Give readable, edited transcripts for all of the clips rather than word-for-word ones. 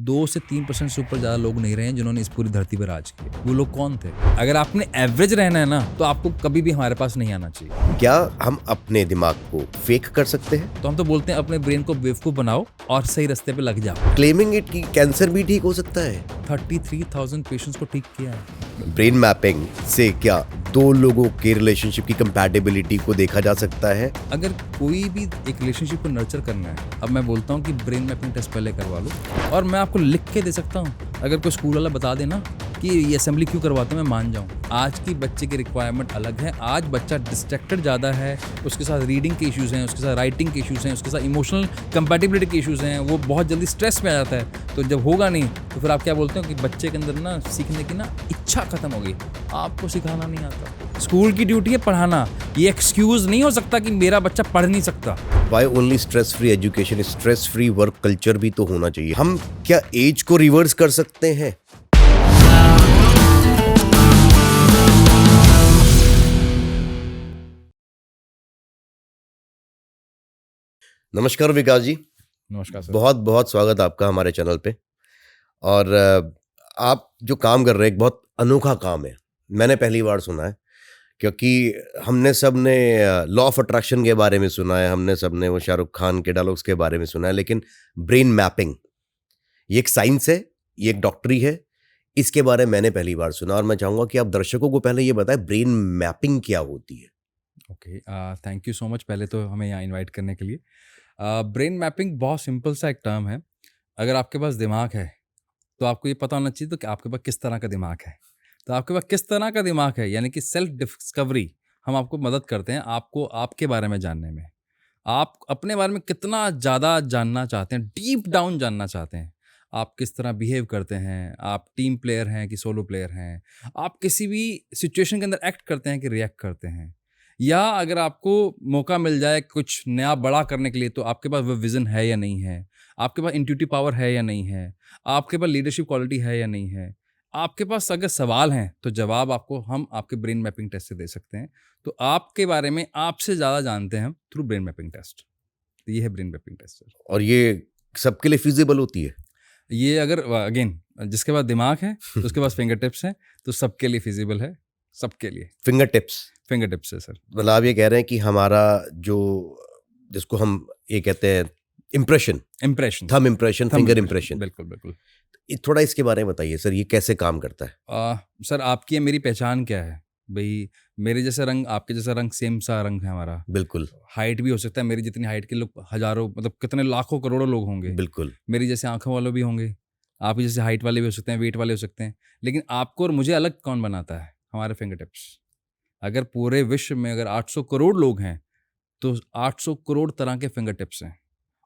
2 से 3% से ऊपर ज़्यादा लोग नहीं रहे हैं जिन्होंने इस पूरी धरती पर राज किया। वो लोग कौन थे? अगर आपने एवरेज रहना है ना, तो आपको कभी भी हमारे पास नहीं आना चाहिए। क्या हम अपने दिमाग को फेक कर सकते हैं? तो हम तो बोलते हैं अपने ब्रेन को बेवकूफ़ बनाओ और सही रास्ते पे लग जाओ। क्लेमिंग इट कि कैंसर भी ठीक हो सकता है। 33,000 पेशेंट्स को ठीक किया है। ब्रेन मैपिंग से क्या दो लोगों के रिलेशनशिप की कंपैटिबिलिटी को देखा जा सकता है? अगर कोई भी एक रिलेशनशिप को नर्चर करना है, अब मैं बोलता हूँ कि ब्रेन मैपिंग टेस्ट पहले करवा लो, और मैं आपको लिख के दे सकता हूँ। अगर कोई स्कूल वाला बता देना कि ये असेंबली क्यों करवाते हैं, मैं मान जाऊँ। आज की बच्चे की रिक्वायरमेंट अलग है। आज बच्चा डिस्ट्रैक्टेड ज़्यादा है, उसके साथ रीडिंग के इश्यूज़ हैं, उसके साथ राइटिंग के इश्यूज़ हैं, उसके साथ इमोशनल कंपैटिबिलिटी के इश्यूज़ हैं। वो बहुत जल्दी स्ट्रेस में आ जाता है। तो जब होगा नहीं तो फिर आप क्या बोलते हो कि बच्चे के अंदर ना सीखने की ना इच्छा खत्म हो गई। आपको सिखाना नहीं आता। स्कूल की ड्यूटी है पढ़ाना। ये एक्सक्यूज़ नहीं हो सकता कि मेरा बच्चा पढ़ नहीं सकता। Why only stress free education? Stress free work culture भी तो होना चाहिए। हम क्या एज को रिवर्स कर सकते हैं? नमस्कार विकास जी। नमस्कार सर। बहुत बहुत स्वागत आपका हमारे चैनल पे। और आप जो काम कर रहे हैं एक बहुत अनोखा काम है। मैंने पहली बार सुना है, क्योंकि हमने सब ने लॉ ऑफ अट्रैक्शन के बारे में सुना है, हमने सब ने वो शाहरुख खान के डायलॉग्स के बारे में सुना है, लेकिन ब्रेन मैपिंग ये एक साइंस है, ये एक डॉक्टरी है। इसके बारे में मैंने पहली बार सुना, और मैं चाहूँगा कि आप दर्शकों को पहले ये बताएं ब्रेन मैपिंग क्या होती है। Okay, thank you so much पहले तो हमें यहाँ इनवाइट करने के लिए। ब्रेन मैपिंग बहुत सिंपल सा एक टर्म है। अगर आपके पास दिमाग है तो आपको ये पता होना चाहिए तो कि आपके पास किस तरह का दिमाग है। तो आपके पास किस तरह का दिमाग है, यानी कि सेल्फ डिस्कवरी हम आपको मदद करते हैं आपको आपके बारे में जानने में। आप अपने बारे में कितना ज़्यादा जानना चाहते हैं, डीप डाउन जानना चाहते हैं। आप किस तरह बिहेव करते हैं, आप टीम प्लेयर हैं कि सोलो प्लेयर हैं, आप किसी भी सिचुएशन के अंदर एक्ट करते हैं कि रिएक्ट करते हैं, या अगर आपको मौका मिल जाए कुछ नया बड़ा करने के लिए तो आपके पास वो विज़न है या नहीं है, आपके पास इंट्यूटिव पावर है या नहीं है, आपके पास लीडरशिप क्वालिटी है या नहीं है। आपके पास अगर सवाल हैं तो जवाब आपको हम आपके ब्रेन मैपिंग टेस्ट से दे सकते हैं। तो आपके बारे में आपसे ज़्यादा जानते हैं हम थ्रू ब्रेन मैपिंग टेस्ट। तो ये है ब्रेन मैपिंग टेस्ट सर। और ये सबके लिए फिजिबल होती है? ये अगर अगेन जिसके पास दिमाग है तो उसके पास फिंगर टिप्स हैं, तो सबके लिए फिजिबल है, सबके लिए। Finger tips? फिंगर टिप्स है सर। मतलब आप ये कह रहे हैं कि हमारा जो, जिसको हम ये कहते हैं impression, impression, thumb impression, finger impression, बिल्कुल बिल्कुल। थोड़ा इसके बारे में बताइए सर, ये कैसे काम करता है? सर आपकी मेरी पहचान क्या है भाई? मेरे जैसा रंग, आपके जैसा रंग, सेम सा रंग है हमारा। बिल्कुल हाइट भी हो सकता है, मेरी जितनी हाइट के लोग हजारों, मतलब कितने लाखों करोड़ों लोग होंगे। बिल्कुल। मेरी जैसे आंखों वाले भी होंगे, आपकी जैसे हाइट वाले भी हो सकते हैं, वेट वाले हो सकते हैं। लेकिन आपको और मुझे अलग कौन बनाता है? हमारे फिंगर टिप्स। अगर पूरे विश्व में अगर 800 करोड़ लोग हैं तो 800 करोड़ तरह के फिंगर टिप्स हैं।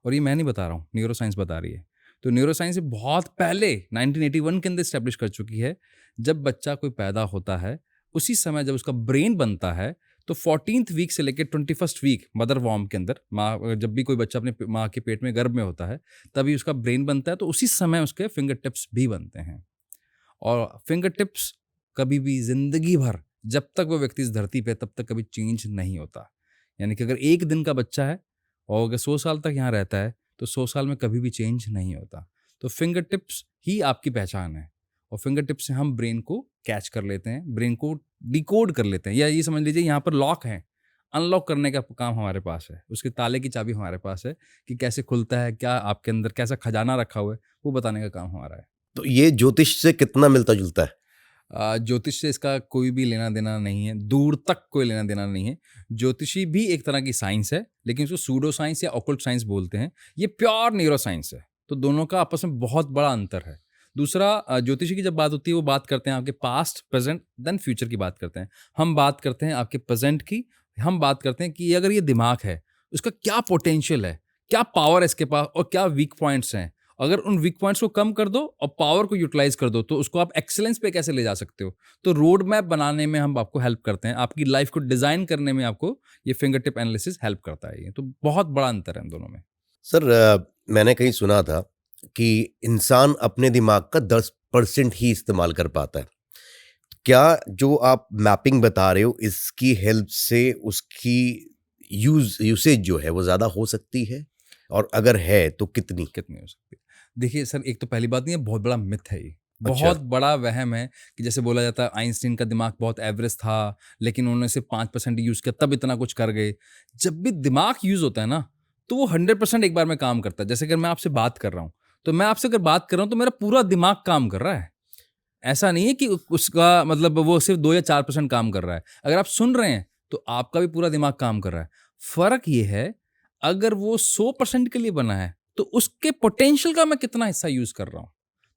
और ये मैं नहीं बता रहा हूँ, न्यूरो साइंस बता रही है। तो न्यूरो साइंस ये बहुत पहले 1981 के अंदर स्टैब्लिश कर चुकी है। जब बच्चा कोई पैदा होता है, उसी समय जब उसका ब्रेन बनता है, तो 14th वीक से लेकर 21st वीक मदर वॉर्म के अंदर, माँ जब भी कोई बच्चा अपने माँ के पेट में गर्भ में होता है तभी उसका ब्रेन बनता है, तो उसी समय उसके फिंगर टिप्स भी बनते हैं। और फिंगर टिप्स कभी भी जिंदगी भर, जब तक वो व्यक्ति इस धरती पे, तब तक कभी चेंज नहीं होता। यानी कि अगर एक दिन का बच्चा है और अगर 100 साल तक यहाँ रहता है तो 100 साल में कभी भी चेंज नहीं होता। तो फिंगर टिप्स ही आपकी पहचान है, और फिंगर टिप्स से हम ब्रेन को कैच कर लेते हैं, ब्रेन को डिकोड कर लेते हैं। या ये समझ लीजिए यहाँ पर लॉक है, अनलॉक करने का काम हमारे पास है, उसके ताले की चाबी हमारे पास है कि कैसे खुलता है, क्या आपके अंदर कैसा खजाना रखा हुआ है, वो बताने का काम हमारा है। तो ये ज्योतिष से कितना मिलता जुलता है? ज्योतिष से इसका कोई भी लेना देना नहीं है, दूर तक कोई लेना देना नहीं है। ज्योतिषी भी एक तरह की साइंस है, लेकिन उसको सूडो साइंस या ऑकल्ट साइंस बोलते हैं। ये प्योर न्यूरो साइंस है। तो दोनों का आपस में बहुत बड़ा अंतर है। दूसरा, ज्योतिषी की जब बात होती है वो बात करते हैं आपके पास्ट, प्रेजेंट, देन फ्यूचर की बात करते हैं। हम बात करते हैं आपके प्रेजेंट की। हम बात करते हैं कि अगर ये दिमाग है, उसका क्या पोटेंशियल है, क्या पावर है इसके पास, और क्या वीक पॉइंट्स हैं। अगर उन वीक पॉइंट्स को कम कर दो और पावर को यूटिलाइज कर दो, तो उसको आप एक्सेलेंस पे कैसे ले जा सकते हो। तो रोड मैप बनाने में हम आपको हेल्प करते हैं, आपकी लाइफ को डिजाइन करने में आपको ये फिंगर टिप एनालिसिस हेल्प करता है। ये तो बहुत बड़ा अंतर है इन दोनों में। सर मैंने कहीं सुना था कि इंसान अपने दिमाग का 10% ही इस्तेमाल कर पाता है। क्या जो आप मैपिंग बता रहे हो इसकी हेल्प से उसकी यूसेज जो है वो ज़्यादा हो सकती है, और अगर है तो कितनी? कितनी हो सकती है? देखिए सर, एक तो पहली बात नहीं है, बहुत बड़ा मिथ है ये, अच्छा। बहुत बड़ा वहम है कि जैसे बोला जाता है आइंस्टीन का दिमाग बहुत एवरेज था, लेकिन उन्होंने सिर्फ 5% यूज़ किया तब इतना कुछ कर गए। जब भी दिमाग यूज़ होता है ना, तो वो 100% एक बार में काम करता है। जैसे अगर मैं आपसे बात कर रहा हूँ, तो मैं आपसे अगर बात कर रहा हूँ, तो मेरा पूरा दिमाग काम कर रहा है। ऐसा नहीं है कि उसका मतलब वो सिर्फ 2 या 4% काम कर रहा है। अगर आप सुन रहे हैं, तो आपका भी पूरा दिमाग काम कर रहा है। फ़र्क ये है, अगर वो 100% के लिए बना है, तो उसके पोटेंशियल का मैं कितना हिस्सा यूज़ कर रहा हूँ?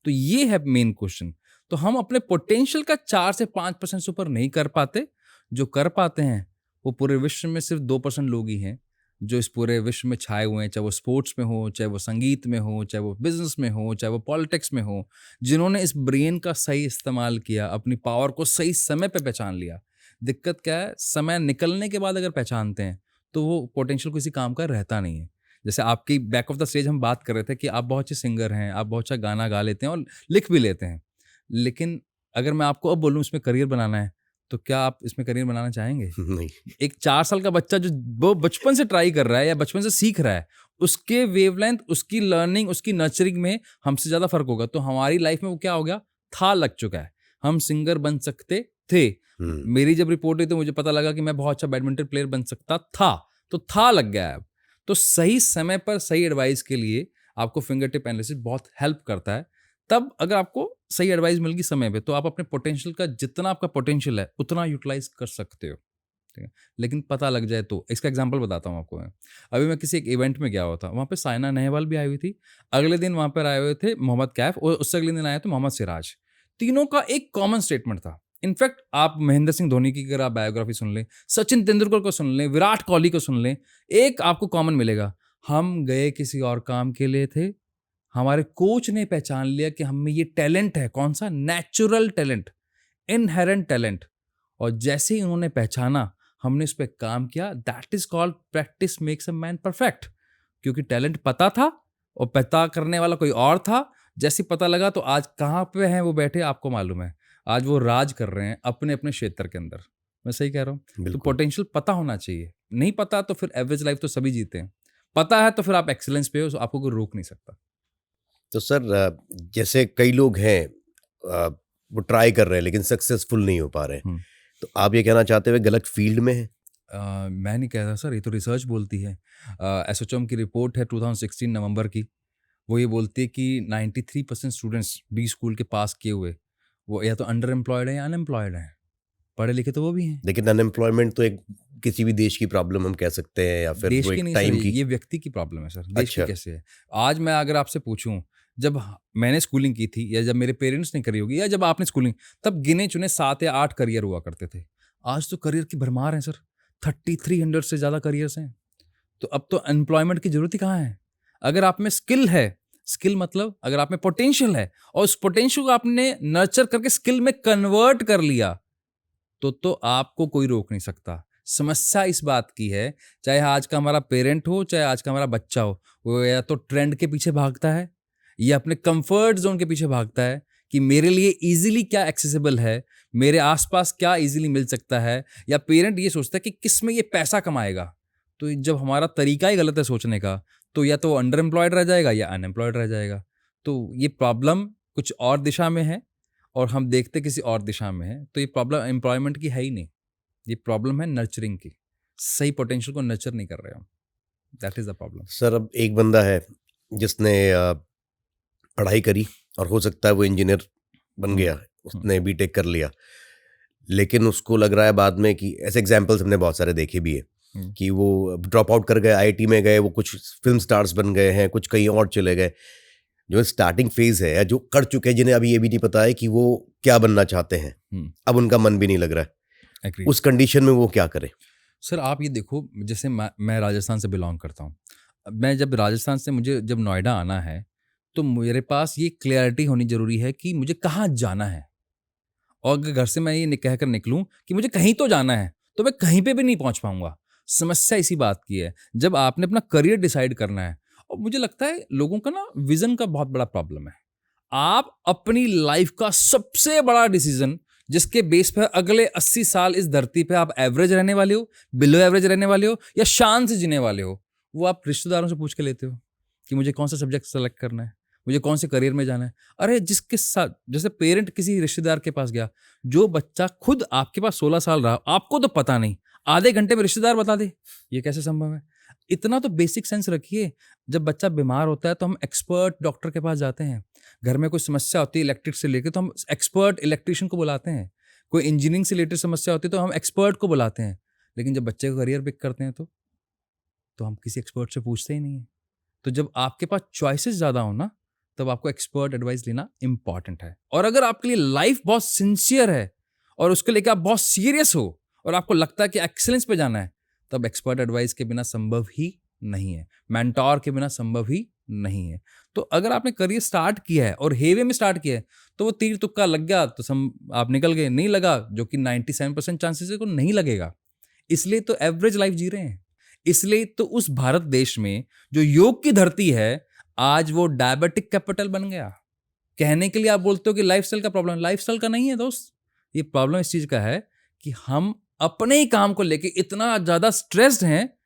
तो ये है मेन क्वेश्चन। तो हम अपने पोटेंशियल का 4 से 5% से ऊपर नहीं कर पाते। जो कर पाते हैं, वो पूरे विश्व में सिर्फ 2% लोग ही हैं, जो इस पूरे विश्व में छाए हुए हैं, चाहे वो स्पोर्ट्स में हो, चाहे वो संगीत में हो, चाहे वो बिज़नेस में हो, चाहे वो पॉलिटिक्स में हो, जिन्होंने इस ब्रेन का सही इस्तेमाल किया, अपनी पावर को सही समय पे पहचान लिया। दिक्कत क्या है, समय निकलने के बाद अगर पहचानते हैं, तो वो पोटेंशियल किसी काम का रहता नहीं है। जैसे आपकी बैक ऑफ द स्टेज हम बात कर रहे थे कि आप बहुत अच्छे सिंगर हैं, आप बहुत अच्छा गाना गा लेते हैं और लिख भी लेते हैं। लेकिन अगर मैं आपको अब बोलूँ इसमें करियर बनाना है, तो क्या आप इसमें करियर बनाना चाहेंगे? नहीं। एक 4 साल का बच्चा जो वो बचपन से ट्राई कर रहा है या बचपन से सीख रहा है, उसके वेवलेंथ, उसकी लर्निंग, उसकी नर्चरिंग में हमसे ज़्यादा फ़र्क होगा। तो हमारी लाइफ़ में वो क्या हो गया, था लग चुका है। हम सिंगर बन सकते थे। हुँ। मेरी जब रिपोर्ट हुई तो मुझे पता लगा कि मैं बहुत अच्छा बैडमिंटन प्लेयर बन सकता था। तो था लग गया है अब। तो सही समय पर सही एडवाइस के लिए आपको फिंगर टिप एनालिसिस बहुत हेल्प करता है। तब अगर आपको सही एडवाइस मिल गई समय पे, तो आप अपने पोटेंशियल का जितना आपका पोटेंशियल है, उतना यूटिलाइज़ कर सकते हो। ठीक है। लेकिन पता लग जाए तो इसका एग्जांपल बताता हूँ आपको मैं। अभी मैं किसी एक इवेंट में गया हुआ था, वहाँ पे साइना नेहवाल भी आई हुई थी। अगले दिन वहाँ पर आए हुए थे मोहम्मद कैफ और उससे अगले दिन आए थे मोहम्मद सिराज। तीनों का एक कॉमन स्टेटमेंट था। इनफैक्ट आप महेंद्र सिंह धोनी की अगर आप बायोग्राफी सुन लें, सचिन तेंदुलकर को सुन लें, विराट कोहली को सुन लें, एक आपको कॉमन मिलेगा। हम गए किसी और काम के लिए थे, हमारे कोच ने पहचान लिया कि हम में ये टैलेंट है। कौन सा? Natural talent, inherent talent. और जैसे ही उन्होंने पहचाना, हमने इस पे काम किया। That is called practice makes a man perfect. क्योंकि टैलेंट पता था और पता करने वाला कोई और था। जैसे ही पता लगा तो आज कहाँ पे हैं वो बैठे, आपको मालूम है। आज वो राज कर रहे हैं अपने अपने क्षेत्र के अंदर। मैं सही कह रहा हूँ? तो बिल्कुल। पोटेंशियल पता होना चाहिए। नहीं पता तो फिर एवरेज लाइफ तो सभी जीते हैं। पता है तो फिर आप एक्सीलेंस पे हो, तो आपको कोई रोक नहीं सकता। तो सर जैसे कई लोग हैं वो ट्राई कर रहे हैं लेकिन सक्सेसफुल नहीं हो पा रहे हैं। हम्म। तो आप ये कहना चाहते हुए गलत फील्ड में हैं? मैं नहीं कह रहा सर, ये तो रिसर्च बोलती है। एसोचैम की रिपोर्ट है 2016 नवंबर की। वो ये बोलती है कि 93% स्टूडेंट्स बी स्कूल के पास किए हुए, वो या तो अंडर एम्प्लॉयड हैं या अनएम्प्लॉयड हैं। पढ़े लिखे तो वो भी हैं। लेकिन अनएम्प्लॉयमेंट तो एक किसी भी देश की प्रॉब्लम हम कह सकते हैं या फिर देश वो की एक नहीं सर, टाइम की। ये व्यक्ति की प्रॉब्लम है सर, देश की अच्छा। कैसे है? आज मैं अगर आपसे पूछूं, जब मैंने स्कूलिंग की थी या जब मेरे पेरेंट्स ने करी होगी या जब आपने स्कूलिंग, तब गिने चुने 7 या 8 करियर हुआ करते थे। आज तो करियर की भरमार है सर, 3300 से ज़्यादा करियर्स हैं। तो अब तो एम्प्लॉयमेंट की जरूरत ही कहाँ है? अगर आप में स्किल है, स्किल मतलब अगर आप में पोटेंशियल है और उस पोटेंशियल को आपने नर्चर करके स्किल में कन्वर्ट कर लिया, तो आपको कोई रोक नहीं सकता। समस्या इस बात की है, चाहे आज का हमारा पेरेंट हो, चाहे आज का हमारा बच्चा हो, वो या तो ट्रेंड के पीछे भागता है या अपने कंफर्ट जोन के पीछे भागता है कि मेरे लिए इजीली क्या एक्सेसिबल है, मेरे आसपास क्या इजीली मिल सकता है, या पेरेंट ये सोचता है कि किस में ये पैसा कमाएगा। तो जब हमारा तरीका ही गलत है सोचने का, तो या तो वो अंडर एम्प्लॉयड रह जाएगा या अनएम्प्लॉयड रह जाएगा। तो ये प्रॉब्लम कुछ और दिशा में है और हम देखते किसी और दिशा में है। तो ये प्रॉब्लम एम्प्लॉयमेंट की है ही नहीं, ये प्रॉब्लम है नर्चरिंग की। सही पोटेंशियल को नर्चर नहीं कर रहे हम। That is the problem. Sir अब एक बंदा है जिसने पढ़ाई करी और हो सकता है वो इंजीनियर बन गया, उसने बीटेक कर लिया, लेकिन उसको लग रहा है बाद में कि ऐसे एग्जाम्पल्स हमने बहुत सारे देखे भी है कि वो ड्रॉप आउट कर गए, आईआईटी में गए, वो कुछ फिल्म स्टार्स बन गए हैं, कुछ कहीं और चले गए। जो स्टार्टिंग फेज है या जो कर चुके हैं, जिन्हें अभी ये भी नहीं पता है कि वो क्या बनना चाहते हैं, अब उनका मन भी नहीं लग रहा है, Agreed. उस कंडीशन में वो क्या करें? सर आप ये देखो, जैसे मैं राजस्थान से बिलोंग करता हूँ। मैं जब राजस्थान से मुझे जब नोएडा आना है, तो मेरे पास ये क्लैरिटी होनी जरूरी है कि मुझे कहाँ जाना है। और अगर घर से मैं ये कह कर निकलूं कि मुझे कहीं तो जाना है, तो मैं कहीं पे भी नहीं पहुंच पाऊंगा। समस्या इसी बात की है। जब आपने अपना करियर डिसाइड करना है, और मुझे लगता है लोगों का ना विजन का बहुत बड़ा प्रॉब्लम है। आप अपनी लाइफ का सबसे बड़ा डिसीजन, जिसके बेस पर अगले 80 साल इस धरती पे आप एवरेज रहने वाले हो, बिलो एवरेज रहने वाले हो या शान से जीने वाले हो, वो आप रिश्तेदारों से पूछ के लेते हो कि मुझे कौन सा सब्जेक्ट सेलेक्ट करना है। मुझे कौन से करियर में जाना है। अरे जिसके साथ, जैसे पेरेंट किसी रिश्तेदार के पास गया, जो बच्चा खुद आपके पास 16 साल रहा, आपको तो पता नहीं, आधे घंटे में रिश्तेदार बता दे, ये कैसे संभव है? इतना तो बेसिक सेंस रखिए। जब बच्चा बीमार होता है तो हम एक्सपर्ट डॉक्टर के पास जाते हैं। घर में कोई समस्या होती है इलेक्ट्रिक से लेकर, तो हम एक्सपर्ट इलेक्ट्रिशियन को बुलाते हैं। कोई इंजीनियरिंग से रिलेटेड समस्या होती है तो हम एक्सपर्ट को बुलाते हैं। लेकिन जब बच्चे का करियर पिक करते हैं तो हम किसी एक्सपर्ट से पूछते ही नहीं है। तो जब आपके पास चॉइसेस ज़्यादा हो ना, तब आपको एक्सपर्ट एडवाइस लेना इंपॉर्टेंट है। और अगर आपके लिए लाइफ बहुत सिंसियर है और उसको लेकर आप बहुत सीरियस हो और आपको लगता है कि एक्सीलेंस पे जाना है, तब एक्सपर्ट एडवाइस के बिना संभव ही नहीं है, मेंटोर के बिना संभव ही नहीं है। तो अगर आपने करियर स्टार्ट किया है और हेवे में स्टार्ट किया है, तो वो तीर तुक्का लग गया तो आप निकल गए, नहीं लगा, जो कि 97% चांसेस है को नहीं लगेगा। इसलिए तो एवरेज लाइफ जी रहे हैं। इसलिए तो उस भारत देश में जो योग की धरती है, आज वो डायबिटिक कैपिटल बन गया। कहने के लिए आप बोलते हो कि लाइफस्टाइल का प्रॉब्लम, लाइफस्टाइल का नहीं है दोस्त। ये प्रॉब्लम इस चीज का है कि हम अपने ही काम को लेके इतना ज्यादा स्ट्रेस्ड हैं,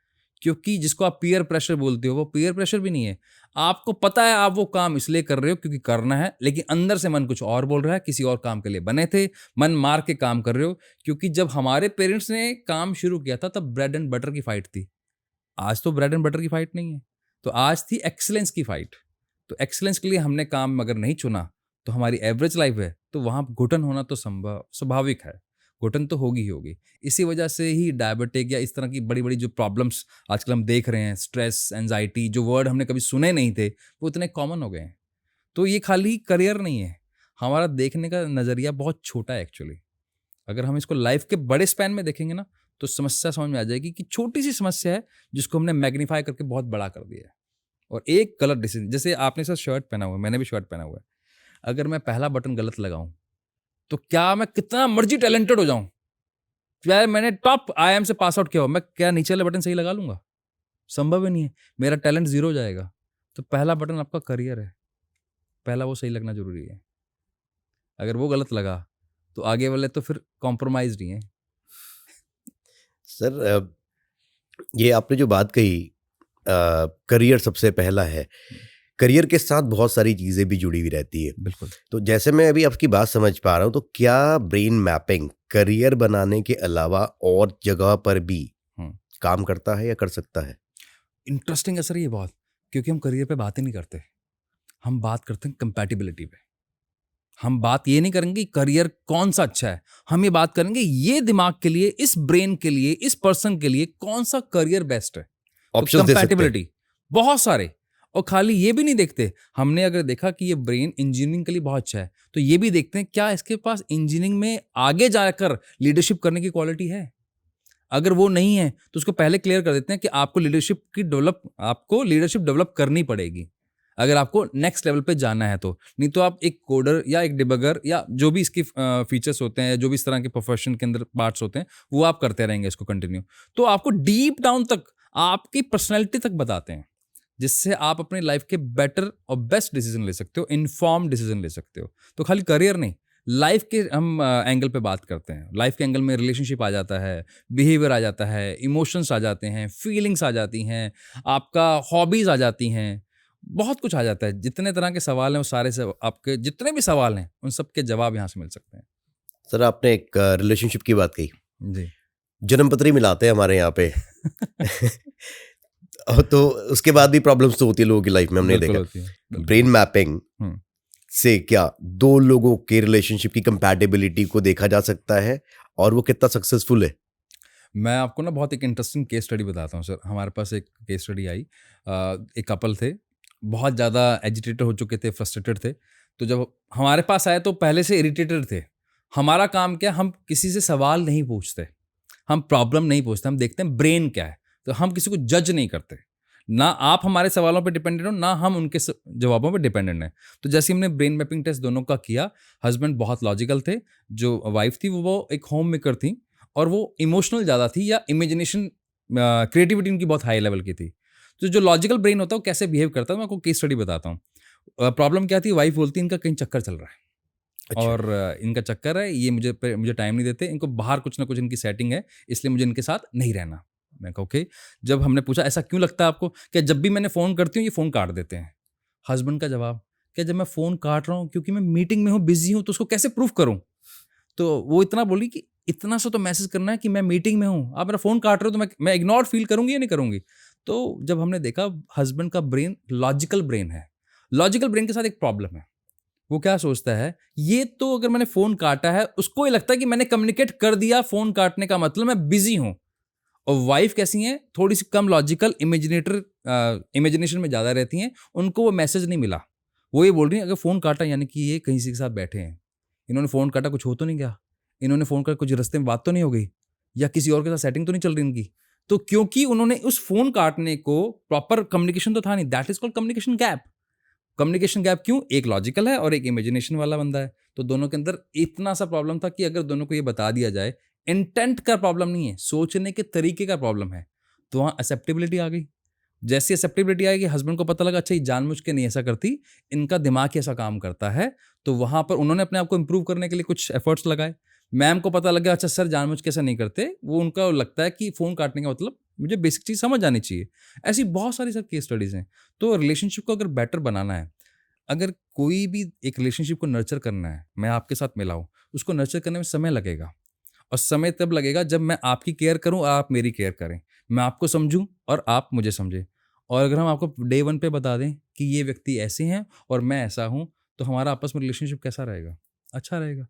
क्योंकि जिसको आप पीयर प्रेशर बोलते हो, वो पीयर प्रेशर भी नहीं है। आपको पता है आप वो काम इसलिए कर रहे हो क्योंकि करना है, लेकिन अंदर से मन कुछ और बोल रहा है, किसी और काम के लिए बने थे, मन मार के काम कर रहे हो। क्योंकि जब हमारे पेरेंट्स ने काम शुरू किया था तब ब्रेड एंड बटर की फाइट थी। आज तो ब्रेड एंड बटर की फाइट नहीं है, तो आज थी एक्सीलेंस की फाइट। तो एक्सीलेंस के लिए हमने काम अगर नहीं चुना तो हमारी एवरेज लाइफ है, तो वहाँ घुटन होना तो स्वाभाविक है, घुटन तो होगी ही होगी। इसी वजह से ही डायबिटिक या इस तरह की बड़ी बड़ी जो प्रॉब्लम्स आजकल हम देख रहे हैं, स्ट्रेस, एंजाइटी, जो वर्ड हमने कभी सुने नहीं थे, वो इतने कॉमन हो गए हैं। तो ये खाली करियर नहीं है, हमारा देखने का नज़रिया बहुत छोटा है एक्चुअली। अगर हम इसको लाइफ के बड़े स्पैन में देखेंगे ना, तो समस्या समझ में आ जाएगी कि छोटी सी समस्या है जिसको हमने मैग्नीफाई करके बहुत बड़ा कर दिया है। और एक गलत डिसीजन, जैसे आपने सर शर्ट पहना हुआ है, मैंने भी शर्ट पहना हुआ है, अगर मैं पहला बटन गलत लगाऊं तो क्या मैं कितना मर्जी टैलेंटेड हो जाऊं, चाहे मैंने टॉप IIM से पास आउट किया हो, मैं क्या नीचे वाले बटन सही लगा लूंगा? संभव ही नहीं है, मेरा टैलेंट जीरो हो जाएगा। तो पहला बटन आपका करियर है, पहला वो सही लगना जरूरी है। अगर वो गलत लगा तो आगे वाले तो फिर कॉम्प्रोमाइज नहीं है। सर ये आपने जो बात कही, करियर सबसे पहला है, करियर के साथ बहुत सारी चीज़ें भी जुड़ी हुई रहती है। बिल्कुल। तो जैसे मैं अभी आपकी बात समझ पा रहा हूँ, तो क्या ब्रेन मैपिंग करियर बनाने के अलावा और जगह पर भी काम करता है या कर सकता है? इंटरेस्टिंग है सर ये बहुत, क्योंकि हम करियर पे बात ही नहीं करते, हम बात करते हैं कंपैटिबिलिटी पे। हम बात ये नहीं करेंगे कि करियर कौन सा अच्छा है, हम ये बात करेंगे ये दिमाग के लिए, इस ब्रेन के लिए, इस पर्सन के लिए कौन सा करियर बेस्ट है। ऑप्शंस दे सकते हैं। कंपैटिबिलिटी बहुत सारे। और खाली ये भी नहीं देखते, हमने अगर देखा कि ये ब्रेन इंजीनियरिंग के लिए बहुत अच्छा है, तो ये भी देखते हैं क्या इसके पास इंजीनियरिंग में आगे जाकर लीडरशिप करने की क्वालिटी है। अगर वो नहीं है तो उसको पहले क्लियर कर देते हैं कि आपको लीडरशिप डेवलप करनी पड़ेगी अगर आपको नेक्स्ट लेवल पे जाना है। तो नहीं तो आप एक कोडर या एक डिबगर या जो भी इसकी फीचर्स होते हैं, जो भी इस तरह के प्रोफेशन के अंदर पार्ट्स होते हैं, वो आप करते रहेंगे इसको कंटिन्यू। तो आपको डीप डाउन तक आपकी पर्सनैलिटी तक बताते हैं, जिससे आप अपनी लाइफ के बेटर और बेस्ट डिसीजन ले सकते हो, इन्फॉर्म डिसीजन ले सकते हो। तो खाली करियर नहीं, लाइफ के हम एंगल पे बात करते हैं। लाइफ के एंगल में रिलेशनशिप आ जाता है, बिहेवियर आ जाता है, इमोशंस आ जाते हैं, फीलिंग्स आ जाती हैं, आपका हॉबीज़ आ जाती हैं, बहुत कुछ आ जाता है। जितने तरह के सवाल हैं वो सारे आपके जितने भी सवाल हैं उन सब के जवाब यहाँ से मिल सकते हैं। सर आपने एक रिलेशनशिप की बात कही, जी। जन्मपत्री मिलाते हैं हमारे यहाँ पे तो उसके बाद भी प्रॉब्लम्स तो होती है लोगों की लाइफ में, हमने बिल्कुल देखा। होती है, बिल्कुल। ब्रेन मैपिंग से क्या दो लोगों के रिलेशनशिप की कंपैटिबिलिटी को देखा जा सकता है और वो कितना सक्सेसफुल है? मैं आपको ना बहुत एक इंटरेस्टिंग केस स्टडी बताता हूँ सर। हमारे पास एक केस स्टडी आई, एक कपल थे, बहुत ज़्यादा एजिटेटेड हो चुके थे, फ्रस्ट्रेटेड थे। तो जब हमारे पास आए तो पहले से इरिटेटेड थे। हमारा काम क्या, हम किसी से सवाल नहीं पूछते, हम प्रॉब्लम नहीं पूछते, हम देखते हैं ब्रेन क्या है। तो हम किसी को जज नहीं करते, ना आप हमारे सवालों पे डिपेंडेंट हो, ना हम उनके जवाबों पे डिपेंडेंट हैं। तो जैसे हमने ब्रेन मैपिंग टेस्ट दोनों का किया, हस्बैंड बहुत लॉजिकल थे, जो वाइफ थी वो एक होम मेकर थी और वो इमोशनल ज़्यादा थी, या इमेजिनेशन क्रिएटिविटी उनकी बहुत हाई लेवल की थी। तो जो लॉजिकल ब्रेन होता है वो कैसे बिहेव करता है, मैं आपको केस स्टडी बताता हूँ। प्रॉब्लम क्या थी, वाइफ बोलती इनका कहीं चक्कर चल रहा है। अच्छा। और इनका चक्कर है, ये मुझे टाइम नहीं देते, इनको बाहर कुछ ना कुछ इनकी सेटिंग है, इसलिए मुझे इनके साथ नहीं रहना। मैं कहा ओके। जब हमने पूछा ऐसा क्यों लगता है आपको, कि जब भी मैंने फ़ोन करती हूँ ये फ़ोन काट देते हैं। हस्बैंड का जवाब क्या जब मैं फ़ोन काट रहा हूँ क्योंकि मैं मीटिंग में हूँ, बिजी हूँ, तो उसको कैसे प्रूफ करूँ? तो वो इतना बोली कि इतना सा तो मैसेज करना है कि मैं मीटिंग में हूँ, आप मेरा फ़ोन काट रहे हो, तो मैं इग्नोर फील करूँगी या नहीं करूँगी? तो जब हमने देखा हस्बैंड का ब्रेन लॉजिकल ब्रेन है, लॉजिकल ब्रेन के साथ एक प्रॉब्लम है। वो क्या सोचता है, ये तो अगर मैंने फ़ोन काटा है, उसको ये लगता है कि मैंने कम्युनिकेट कर दिया, फ़ोन काटने का मतलब मैं बिज़ी हूँ। और वाइफ़ कैसी हैं, थोड़ी-सी कम लॉजिकल, इमेजिनेशन में ज़्यादा रहती हैं, उनको वो मैसेज नहीं मिला। वो ये बोल रही हैं, अगर फ़ोन काटा यानी कि ये किसी के साथ बैठे हैं। इन्होंने फ़ोन काटा, कुछ हो तो नहीं गया? इन्होंने फ़ोन काटा, कुछ रास्ते में बात तो नहीं हो गई? या किसी और के साथ सेटिंग तो नहीं चल रही इनकी? तो क्योंकि उन्होंने उस फ़ोन काटने को प्रॉपर कम्युनिकेशन तो था नहीं, that is called communication gap. Communication gap क्यों? एक लॉजिकल है और एक इमेजिनेशन वाला बंदा है। तो दोनों के अंदर इतना सा प्रॉब्लम था कि अगर दोनों को ये बता दिया जाए, इंटेंट का प्रॉब्लम नहीं है, सोचने के तरीके का प्रॉब्लम है, तो वहाँ एक्सेप्टेबिलिटी आ गई। जैसी एक्सेप्टेबिलिटी आएगी, हस्बैंड को पता लगा अच्छा ये जानबूझ के नहीं ऐसा करती, इनका दिमाग ही ऐसा काम करता है, तो वहाँ पर उन्होंने अपने आप को इम्प्रूव करने के लिए कुछ एफर्ट्स लगाए। मैम को पता लगा अच्छा सर जानबूझ के ऐसा नहीं करते, वो उनका लगता है कि फ़ोन काटने का मतलब मुझे बेसिक चीज़ समझ आनी चाहिए। ऐसी बहुत सारी सर केस स्टडीज़ हैं। तो रिलेशनशिप को अगर बेटर बनाना है, अगर कोई भी एक रिलेशनशिप को नर्चर करना है, मैं आपके साथ मिला हूँ, उसको नर्चर करने में समय लगेगा और समय तब लगेगा जब मैं आपकी केयर करूँ और आप मेरी केयर करें। मैं आपको समझूँ और आप मुझे समझें। और अगर हम आपको डे 1 पे बता दें कि ये व्यक्ति ऐसे हैं और मैं ऐसा हूँ, तो हमारा आपस में रिलेशनशिप कैसा रहेगा? अच्छा रहेगा।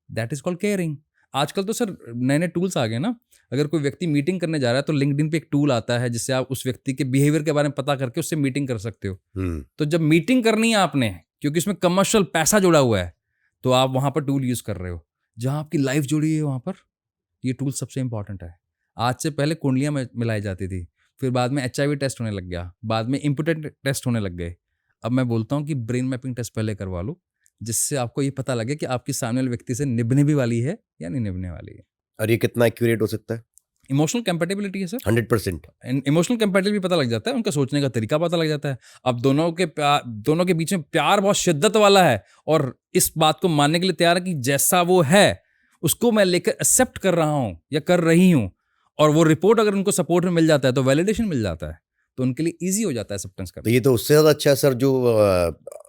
That is called caring. आजकल तो सर नए-नए टूल्स आ गए ना, अगर कोई व्यक्ति मीटिंग करने जा रहा है तो लिंक्डइन पे एक टूल आता है जिससे आप उस व्यक्ति के बिहेवियर के बारे में पता करके उससे मीटिंग कर सकते हो। हुँ। तो जब मीटिंग करनी है आपने, क्योंकि इसमें कमर्शियल पैसा जुड़ा हुआ है, तो आप वहाँ पर टूल यूज़ कर रहे हो। जहाँ आपकी लाइफ़ जुड़ी है वहाँ पर ये टूल सबसे इम्पोर्टेंट है। आज से पहले कुंडलियाँ मिलाई जाती थी, फिर बाद में एचआईवी टेस्ट होने लग गया, बाद में इम्पोर्टेंट टेस्ट होने लग गए। अब मैं बोलता हूँ कि ब्रेन मैपिंग टेस्ट पहले करवा लो, जिससे आपको ये पता लगे कि आपकी सामने वाले व्यक्ति से निभने भी वाली है या नहीं निभने वाली है। और ये कितना एक्यूरेट हो सकता है? इमोशनल कंपैटिबिलिटी है सर। 100%। इमोशनल कंपैटिबिलिटी भी पता लग जाता है, उनका सोचने का तरीका पता लग जाता है। अब दोनों के बीच में प्यार बहुत शिद्दत वाला है और इस बात को मानने के लिए तैयार है कि जैसा वो है, उसको मैं लेकर एक्सेप्ट कर रहा हूँ या कर रही हूँ, और वो रिपोर्ट अगर उनको सपोर्ट में मिल जाता है, तो वैलिडेशन मिल जाता है, तो उनके लिए ईज़ी हो जाता है एक्सेप्टेंस तो करना। ये तो उससे ज़्यादा अच्छा है सर जो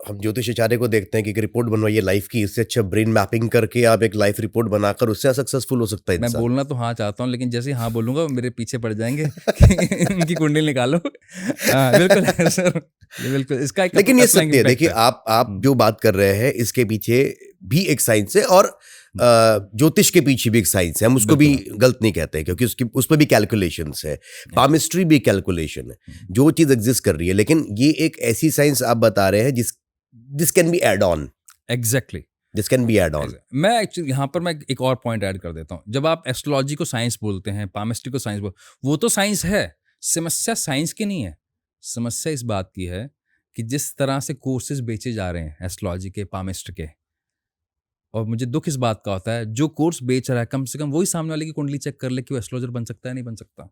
हम ज्योतिष आचार्य को देखते हैं कि एक रिपोर्ट बनवाइए लाइफ की, इससे अच्छा ब्रेन मैपिंग करके आप एक लाइफ रिपोर्ट बनाकर उससे सक्सेसफुल हो सकता है मैं इंसान। बोलना तो हाँ चाहता हूँ, लेकिन जैसे ही हाँ बोलूँगा, मेरे पीछे पड़ जाएँगे कि उनकी कुंडली निकालो। बिल्कुल है सर, ये बिल्कुल इसका एक लेकिन ये अपना सत्य है, इम्पैक्ट देखिए है। आप जो बात कर रहे हैं इसके पीछे भी एक साइंस है और ज्योतिष के पीछे भी एक साइंस है, हम उसको भी बिल्कुल। गलत नहीं कहते क्योंकि उसकी उस पर भी कैलकुलेशंस है, पामिस्ट्री भी कैलकुलेशन है, जो चीज़ एग्जिस्ट कर रही है, लेकिन ये एक ऐसी साइंस आप बता रहे हैं this can be add on, exactly. This can be add on. मैं एक्चुअली यहाँ पर मैं एक और पॉइंट ऐड कर देता हूँ। जब आप एस्ट्रोलॉजी को साइंस बोलते हैं, पामिस्ट्री को साइंस वो तो साइंस है। समस्या साइंस की नहीं है, समस्या इस बात की है कि जिस तरह से कोर्सेज बेचे जा रहे हैं एस्ट्रोलॉजी के, पामिस्ट्री के, और मुझे दुख इस बात का होता है, जो कोर्स बेच रहा है कम से कम वही सामने वाले की कुंडली चेक कर ले कि वो एस्ट्रोलॉजर बन सकता है नहीं बन सकता।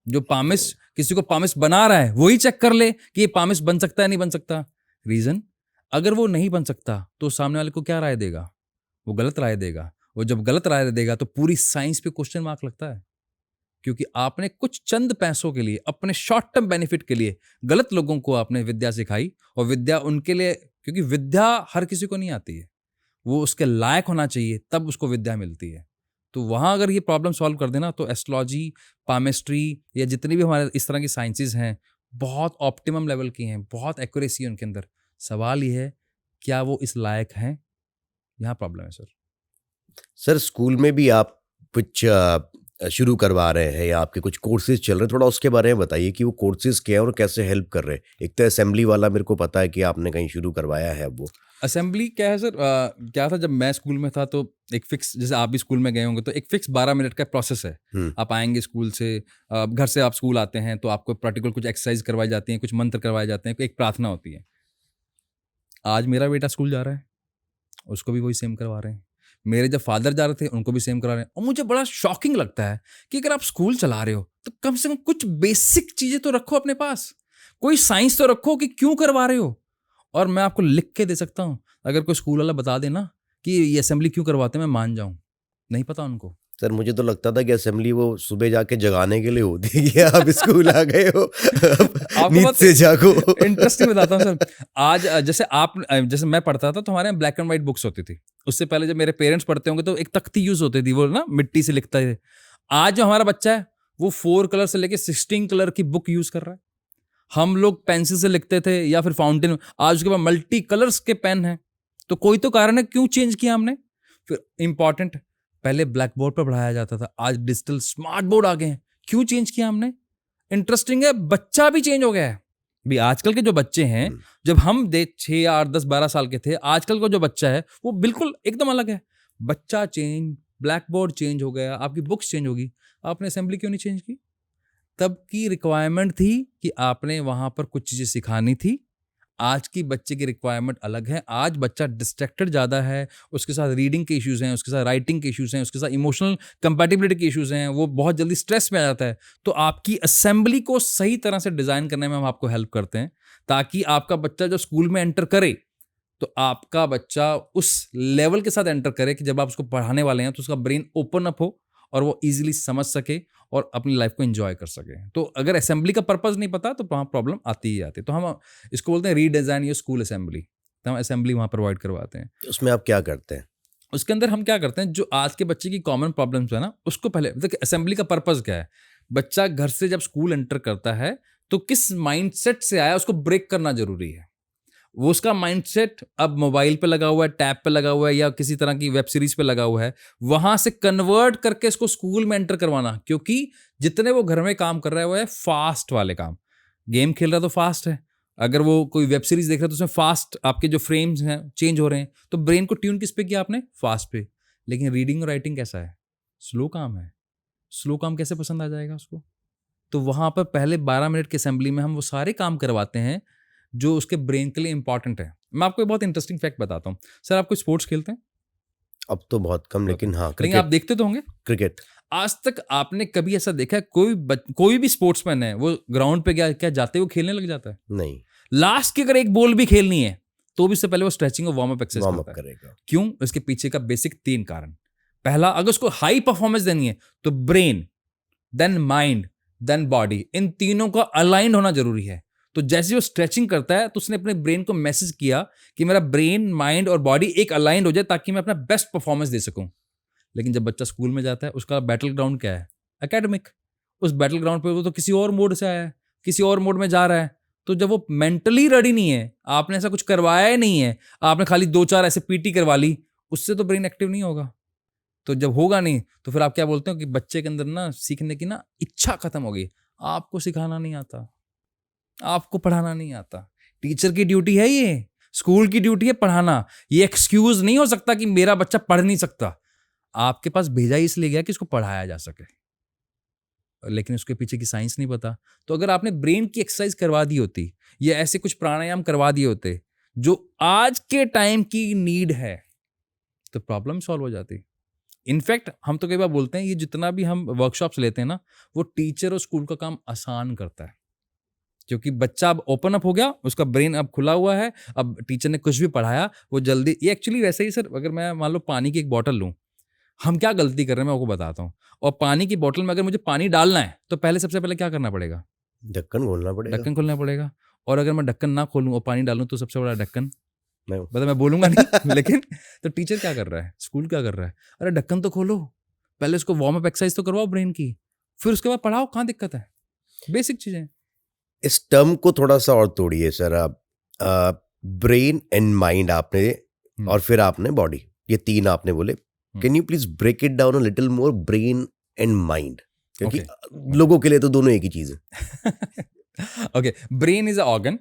जो पामिस किसी को पामिस बना रहा है वही चेक कर ले कि ये पामिस बन सकता है नहीं बन सकता। रीजन, अगर वो नहीं बन सकता तो सामने वाले को क्या राय देगा? वो गलत राय देगा। वो जब गलत राय देगा तो पूरी साइंस पे क्वेश्चन मार्क लगता है, क्योंकि आपने कुछ चंद पैसों के लिए, अपने शॉर्ट टर्म बेनिफिट के लिए गलत लोगों को आपने विद्या सिखाई, और विद्या उनके लिए, क्योंकि विद्या हर किसी को नहीं आती है, वो उसके लायक होना चाहिए तब उसको विद्या मिलती है। तो वहाँ अगर ये प्रॉब्लम सॉल्व कर देना तो एस्ट्रोलॉजी, पामिस्ट्री या जितनी भी हमारे इस तरह की साइंसेज हैं, बहुत ऑप्टिमम लेवल की हैं, बहुत एक्यूरेसी है उनके अंदर। सवाल ये है, क्या वो इस लायक हैं? यहाँ प्रॉब्लम है सर। सर स्कूल में भी आप कुछ शुरू करवा रहे हैं या आपके कुछ कोर्सेज चल रहे हैं, थोड़ा उसके बारे में बताइए कि वो कोर्सेज क्या है और कैसे हेल्प कर रहे हैं। एक तो असेंबली वाला मेरे को पता है कि आपने कहीं शुरू करवाया है वो। असेंबली क्या है सर, क्या था जब मैं स्कूल में था तो एक फिक्स, जैसे आप भी स्कूल में गए होंगे, तो एक फिक्स 12 मिनट का प्रोसेस है। हुँ। आप आएंगे स्कूल से, घर से आप स्कूल आते हैं तो आपको प्रैक्टिकल कुछ एक्सरसाइज करवाई जाती हैं, कुछ मंत्र करवाए जाते हैं, एक प्रार्थना होती है। आज मेरा बेटा स्कूल जा रहा है, उसको भी वही सेम करवा रहे हैं। मेरे जब फादर जा रहे थे उनको भी सेम करा रहे हैं। और मुझे बड़ा शॉकिंग लगता है कि अगर आप स्कूल चला रहे हो तो कम से कम कुछ बेसिक चीज़ें तो रखो अपने पास, कोई साइंस तो रखो कि क्यों करवा रहे हो। और मैं आपको लिख के दे सकता हूँ, अगर कोई स्कूल वाला बता देना कि ये असेंबली क्यों करवाते हैं, मैं मान जाऊँ। नहीं पता उनको। सर मुझे तो लगता था कि असेंबली वो सुबह जाके जगाने के लिए होती है कि आप स्कूल आ गए हो, अब नींद से जागो। इंटरेस्टिंग बताता हूँ सर। आज जैसे मैं पढ़ता था तो हमारे यहाँ ब्लैक एंड व्हाइट बुक्स होती थी। उससे पहले जब मेरे पेरेंट्स पढ़ते होंगे तो एक तख्ती यूज होती थी, वो ना मिट्टी से लिखता थे। आज जो हमारा बच्चा है वो 4 कलर से लेके 16 कलर की बुक यूज कर रहा है। हम लोग पेंसिल से लिखते थे या फिर फाउंटेन, आज उसके पास मल्टी कलर्स के पेन है। तो कोई तो कारण है क्यों चेंज किया हमने। फिर इंपॉर्टेंट, पहले ब्लैक बोर्ड पर पढ़ाया जाता था, आज डिजिटल स्मार्ट बोर्ड आ गए हैं, क्यों चेंज किया हमने। इंटरेस्टिंग है, बच्चा भी चेंज हो गया है। भी आजकल के जो बच्चे हैं, जब हम 6 8 10 12 साल के थे, आजकल का जो बच्चा है वो बिल्कुल एकदम अलग है। बच्चा चेंज, ब्लैक बोर्ड चेंज हो गया, आपकी बुक्स चेंज होगी। आपने असेंबली क्यों नहीं चेंज की? तब की रिक्वायरमेंट थी कि आपने वहां पर कुछ चीजें सिखानी थी। आज की बच्चे की रिक्वायरमेंट अलग है। आज बच्चा डिस्ट्रैक्टेड ज़्यादा है, उसके साथ रीडिंग के इश्यूज़ हैं, उसके साथ राइटिंग के इश्यूज़ हैं, उसके साथ इमोशनल कंपैटिबिलिटी के इश्यूज़ हैं, वो बहुत जल्दी स्ट्रेस में आ जाता है। तो आपकी असेंबली को सही तरह से डिज़ाइन करने में हम आपको हेल्प करते हैं, ताकि आपका बच्चा जब स्कूल में एंटर करे तो आपका बच्चा उस लेवल के साथ एंटर करे कि जब आप उसको पढ़ाने वाले हैं तो उसका ब्रेन ओपन अप हो और वो ईजिली समझ सके और अपनी लाइफ को एंजॉय कर सके। तो अगर असेंबली का पर्पस नहीं पता तो वहाँ प्रॉब्लम आती ही आती है। तो हम इसको बोलते हैं रीडिज़ाइन योर स्कूल असेंबली। तो हम असेंबली वहाँ प्रोवाइड करवाते हैं। उसमें आप क्या करते हैं? उसके अंदर हम क्या करते हैं, जो आज के बच्चे की कॉमन प्रॉब्लम्स है ना, उसको पहले देखिए असेंबली का पर्पस क्या है। बच्चा घर से जब स्कूल एंटर करता है तो किस माइंडसेट से आया उसको ब्रेक करना जरूरी है। वो उसका माइंडसेट अब मोबाइल पे लगा हुआ है, टैब पे लगा हुआ है या किसी तरह की वेब सीरीज पे लगा हुआ है, वहां से कन्वर्ट करके इसको स्कूल में एंटर करवाना। क्योंकि जितने वो घर में काम कर रहा है वो है फास्ट वाले काम। गेम खेल रहा है तो फास्ट है, अगर वो कोई वेब सीरीज देख रहा है तो उसमें फास्ट आपके जो फ्रेम्स हैं चेंज हो रहे हैं। तो ब्रेन को ट्यून किस पे किया आपने? फास्ट पे। लेकिन रीडिंग और राइटिंग कैसा है? स्लो काम है। स्लो काम कैसे पसंद आ जाएगा उसको? तो वहां पर पहले 12 मिनट की असेंबली में हम वो सारे काम करवाते हैं जो उसके ब्रेन के लिए इंपॉर्टेंट है। मैं आपको एक बहुत इंटरेस्टिंग फैक्ट बताता हूँ। सर आप कोई स्पोर्ट्स खेलते हैं? अब तो बहुत कम, लेकिन हाँ लेकिन क्रिकेट। आप देखते तो होंगे। क्रिकेट आज तक आपने कभी ऐसा देखा है कोई भी स्पोर्ट्समैन है वो ग्राउंड पे क्या जाते हुए खेलने लग जाता है? नहीं, लास्ट की अगर एक बॉल भी खेलनी है तो भी इससे पहले वो स्ट्रेचिंग और warm up exercise warm up करता है। करेगा। क्यों? इसके पीछे का बेसिक 3 कारण। पहला, अगर उसको हाई परफॉर्मेंस देनी है तो brain, then mind, then body, इन तीनों का अलाइंड होना जरूरी है। तो जैसे वो स्ट्रेचिंग करता है तो उसने अपने ब्रेन को मैसेज किया कि मेरा ब्रेन, माइंड और बॉडी एक अलाइंड हो जाए ताकि मैं अपना बेस्ट परफॉर्मेंस दे सकूं। लेकिन जब बच्चा स्कूल में जाता है उसका बैटल ग्राउंड क्या है? एकेडमिक। उस बैटल ग्राउंड पे वो तो किसी और मोड से आया है, किसी और मोड में जा रहा है। तो जब वो मेंटली रेडी नहीं है, आपने ऐसा कुछ करवाया ही नहीं है, आपने खाली 2-4 ऐसे पीटी करवा ली, उससे तो ब्रेन एक्टिव नहीं होगा। तो जब होगा नहीं तो फिर आप क्या बोलते हो कि बच्चे के अंदर ना सीखने की ना इच्छा खत्म हो गई। आपको सिखाना नहीं आता, आपको पढ़ाना नहीं आता। टीचर की ड्यूटी है ये, स्कूल की ड्यूटी है पढ़ाना। ये एक्सक्यूज नहीं हो सकता कि मेरा बच्चा पढ़ नहीं सकता। आपके पास भेजा ही इसलिए गया कि इसको पढ़ाया जा सके, लेकिन उसके पीछे की साइंस नहीं पता। तो अगर आपने ब्रेन की एक्सरसाइज करवा दी होती या ऐसे कुछ प्राणायाम करवा दिए होते जो आज के टाइम की नीड है, तो प्रॉब्लम सॉल्व हो जाती। इनफैक्ट हम तो कई बार बोलते हैं ये जितना भी हम वर्कशॉप्स लेते हैं ना, वो टीचर और स्कूल का काम आसान करता है। क्योंकि बच्चा अब ओपन अप हो गया, उसका ब्रेन अब खुला हुआ है, अब टीचर ने कुछ भी पढ़ाया वो जल्दी। ये एक्चुअली वैसे ही सर, अगर मैं मान लो पानी की एक बॉटल लूँ, हम क्या गलती कर रहे हैं मैं आपको बताता हूँ। और पानी की बोतल में अगर मुझे पानी डालना है तो पहले सबसे पहले क्या करना पड़ेगा? ढक्कन खोलना पड़ेगा। ढक्कन खोलना पड़ेगा। और अगर मैं ढक्कन ना खोलूं और पानी डालूं तो सबसे बड़ा ढक्कन मैं मतलब मैं बोलूंगा नहीं लेकिन तो टीचर क्या कर रहा है, स्कूल क्या कर रहा है? अरे ढक्कन तो खोलो, पहले उसको वार्म अप एक्सरसाइज तो करवाओ ब्रेन की, फिर उसके बाद पढ़ाओ। कहाँ दिक्कत है? बेसिक चीजें। इस टर्म को थोड़ा सा और तोड़िए सर आप। ब्रेन एंड माइंड आपने, और फिर आपने बॉडी, ये 3 आपने बोले। Can you please break it down a little more? Brain and mind, क्योंकि लोगों के लिए तो दोनों एक ही चीज है। Okay, brain is a organ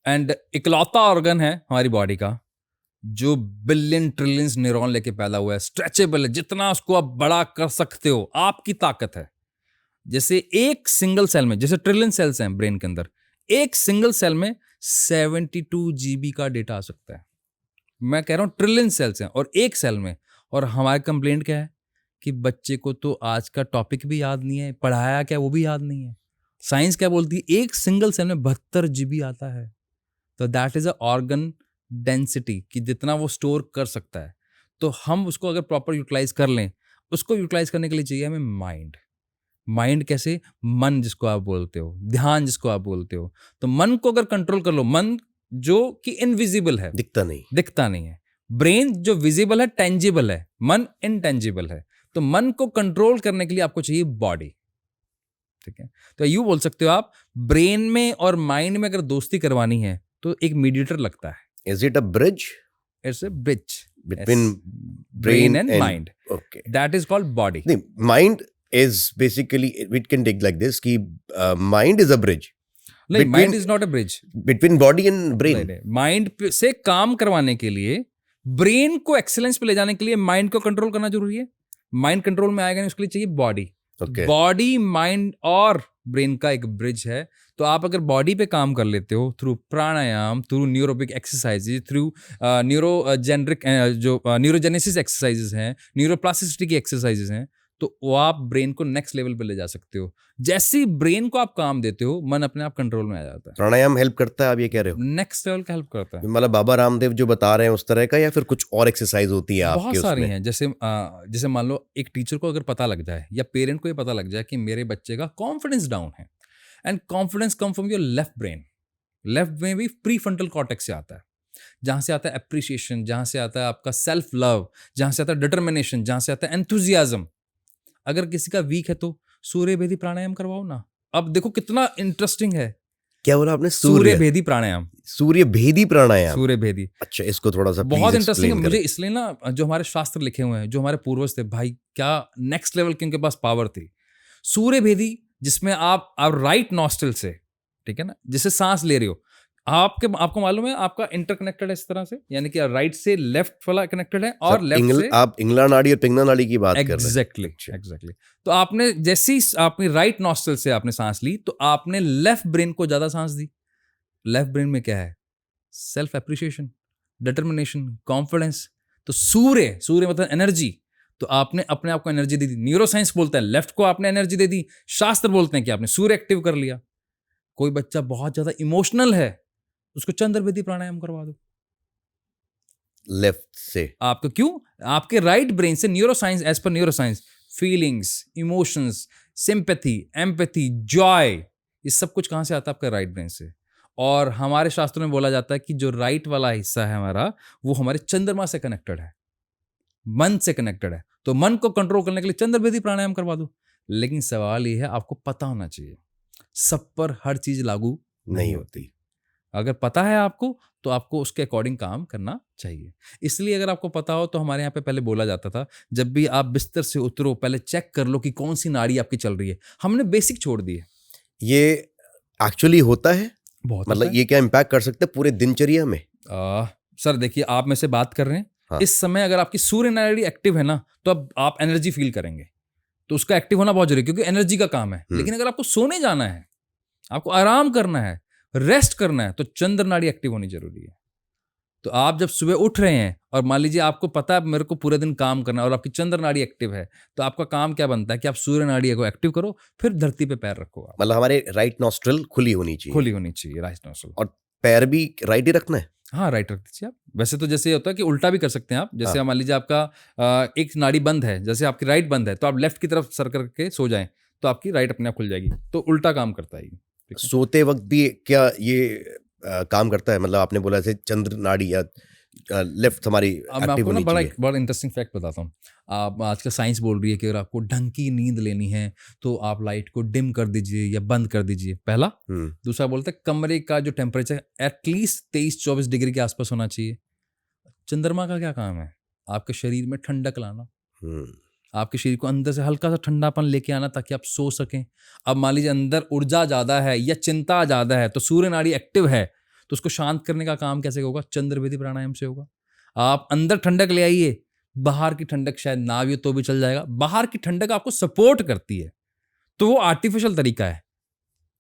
and इकलौता ऑर्गन है हमारी बॉडी का जो बिलियन ट्रिलियंस न्यूरॉन लेके पैदा हुआ है, स्ट्रेचेबल है, जितना उसको आप बड़ा कर सकते हो आपकी ताकत है। जैसे एक सिंगल सेल में, जैसे ट्रिलियन सेल्स हैं ब्रेन के अंदर, एक सिंगल सेल में 72 GB का डेटा आ सकता है। मैं कह रहा हूं ट्रिलियन सेल्स हैं और एक सेल में। और हमारी कंप्लेंट क्या है कि बच्चे को तो आज का टॉपिक भी याद नहीं है, पढ़ाया क्या वो भी याद नहीं है। साइंस क्या बोलती है? एक सिंगल सेल में 72 GB आता है। तो that is a organ density कि जितना वो स्टोर कर सकता है। तो हम उसको अगर प्रॉपर यूटिलाइज कर लें उसको यूटिलाइज करने के लिए चाहिए हमें माइंड। माइंड कैसे? मन जिसको आप बोलते हो, ध्यान जिसको आप बोलते हो। तो मन को अगर कंट्रोल कर लो, मन जो कि इनविजिबल है, दिखता नहीं है, ब्रेन जो विजिबल है, टेंजिबल है, मन इनटेंजिबल है। तो मन को कंट्रोल करने के लिए आपको चाहिए बॉडी, ठीक है। तो यूं बोल सकते हो आप, ब्रेन में और माइंड में अगर दोस्ती करवानी है तो एक मीडिएटर लगता है। Is it a bridge? It's a bridge between brain and mind, okay, that is called body. नहीं, mind is basically, it can take like this कि माइंड इज अ ब्रिज, नहीं, mind is not a bridge between body and brain. Mind से काम करवाने के लिए, brain को excellence पे ले जाने के लिए माइंड को कंट्रोल करना जरूरी है। माइंड कंट्रोल में आएगा नहीं, उसके लिए चाहिए बॉडी। बॉडी, माइंड और ब्रेन का एक ब्रिज है। तो आप अगर बॉडी पे काम कर लेते हो through pranayama, through neurobic exercises, through neurogenesis exercises हैं, न्यूरोप्लास्टिसिटी की एक्सरसाइजेज हैं, तो वो आप ब्रेन को नेक्स्ट लेवल पे ले जा सकते हो। जैसे ब्रेन को आप काम देते हो, मन अपने आप कंट्रोल में आ जाता है। प्राणायाम हेल्प करता है, आप ये कह रहे हो? नेक्स्ट लेवल का हेल्प करता है। मतलब बाबा रामदेव जो बता रहे हैं उस तरह का, या फिर कुछ और एक्सरसाइज होती है आपके? बहुत सारी हैं। जैसे मान लो एक टीचर को अगर पता लग जाए या पेरेंट को ये पता लग जाए कि मेरे बच्चे का कॉन्फिडेंस डाउन है, and confidence come from your left brain. Left में भी प्री फ्रंटल कॉर्टेक्स से आता है, जहां से आता है अप्रिसिएशन, जहां से आता है आपका सेल्फ लव, जहां से आता है डिटर्मिनेशन, जहां से आता है एंथुजियाज्म। अगर किसी का वीक है तो सूर्य भेदी प्राणायाम करवाओ ना। अब देखो कितना इंटरेस्टिंग है। क्या बोला आपने? सूर्य भेदी प्राणायाम। सूर्य भेदी प्राणायाम, सूर्य भेदी। अच्छा, इसको थोड़ा सा बहुत इंटरेस्टिंग है। मुझे इसलिए ना, जो हमारे शास्त्र लिखे हुए हैं, जो हमारे पूर्वज थे भाई, क्या नेक्स्ट लेवल की उनके पास पावर थी। सूर्य भेदी, जिसमें आप राइट नॉस्ट्रिल से, ठीक है ना, जिससे सांस ले रहे हो, आपको मालूम है आपका इंटरकनेक्टेड है इस तरह से, यानी कि राइट से लेफ्ट वाला कनेक्टेड है और लेफ्ट से आप इंगला नाड़ी और पिंगला नाड़ी की बात कर रहे हैं। एग्जैक्टली। तो आपने जैसे ही आपने राइट नॉस्ट्रिल से आपने सांस ली, तो आपने लेफ्ट ब्रेन को ज्यादा सांस दी। लेफ्ट ब्रेन में क्या है? Self appreciation, determination, confidence. तो सूर्य मतलब एनर्जी, तो आपने अपने आप को एनर्जी दे दी। न्यूरोसाइंस बोलता है लेफ्ट को आपने एनर्जी दे दी, शास्त्र बोलते हैं कि आपने सूर्य एक्टिव कर लिया। कोई बच्चा बहुत ज्यादा इमोशनल है, उसको चंद्रवेदी प्राणायाम करवा दो लेफ्ट से। आपको क्यों? आपके राइट ब्रेन से neuroscience, as per neuroscience, feelings, emotions, sympathy, empathy, joy, ये सब कुछ कहां से आता है? आपके राइट ब्रेन से। और हमारे शास्त्रों में बोला जाता है कि जो राइट वाला हिस्सा है हमारा, वो हमारे चंद्रमा से कनेक्टेड है, मन से कनेक्टेड है। तो मन को कंट्रोल करने के लिए चंद्रवेदी प्राणायाम करवा दो। लेकिन सवाल ये है, आपको पता होना चाहिए, सब पर हर चीज लागू नहीं होती। अगर पता है आपको, तो आपको उसके अकॉर्डिंग काम करना चाहिए। इसलिए अगर आपको पता हो, तो हमारे यहाँ पे पहले बोला जाता था, जब भी आप बिस्तर से उतरो, पहले चेक कर लो कि कौन सी नाड़ी आपकी चल रही है। हमने बेसिक छोड़ दिए। ये एक्चुअली होता है? बहुत मतलब ये क्या इम्पैक्ट कर सकते हैं पूरे दिनचर्या में? सर देखिए, आप में से बात कर रहे हैं, हाँ। इस समय अगर आपकी सूर्य नाड़ी एक्टिव है ना, तो अब आप एनर्जी फील करेंगे। तो उसका एक्टिव होना बहुत जरूरी है, क्योंकि एनर्जी का काम है। लेकिन अगर आपको सोने जाना है, आपको आराम करना है, रेस्ट करना है, तो चंद्र नाड़ी एक्टिव होनी जरूरी है। तो आप जब सुबह उठ रहे हैं और मान लीजिए आपको पता है मेरे को पूरे दिन काम करना है, और आपकी चंद्र नाड़ी एक्टिव है, तो आपका काम क्या बनता है कि आप सूर्य नाड़ी को एक्टिव करो, फिर धरती पे पैर रखो। मतलब हमारे राइट नॉस्ट्रिल खुली होनी चाहिए, राइट नॉस्ट्रिल। और पैर भी राइट ही रखना है? हाँ, राइट रख दीजिए आप। वैसे तो जैसे ये होता है कि उल्टा भी कर सकते हैं आप। जैसे मान लीजिए आपका एक नाड़ी बंद है, जैसे आपकी राइट बंद है, तो आप लेफ्ट की तरफ सर करके सो जाएं, तो आपकी राइट अपने आप खुल जाएगी। तो उल्टा काम करता है। सोते वक्त भी क्या ये काम करता है? मतलब आपने बोला ऐसे चंद्र नाड़ी या लेफ्ट हमारी एक्टिव होनी चाहिए। बड़ा इंटरेस्टिंग फैक्ट बताता हूँ। आप आजकल साइंस बोल रही है कि अगर आपको ढंग की नींद लेनी है, तो आप लाइट को डिम कर दीजिए या बंद कर दीजिए, पहला। दूसरा बोलते हैं कमरे का जो टेम्परेचर एटलीस्ट 23-24 डिग्री के आसपास होना चाहिए। चंद्रमा का क्या काम है? आपके शरीर में ठंडक लाना, आपके शरीर को अंदर से हल्का सा ठंडापन लेके आना, ताकि आप सो सकें। अब मान लीजिए अंदर ऊर्जा ज्यादा है या चिंता ज्यादा है, तो सूर्य नाड़ी एक्टिव है, तो उसको शांत करने का काम कैसे होगा? चंद्रवेदी प्राणायाम से होगा। आप अंदर ठंडक ले आइए, बाहर की ठंडक शायद ना भी हो तो भी चल जाएगा। बाहर की ठंडक आपको सपोर्ट करती है, तो वो आर्टिफिशियल तरीका है।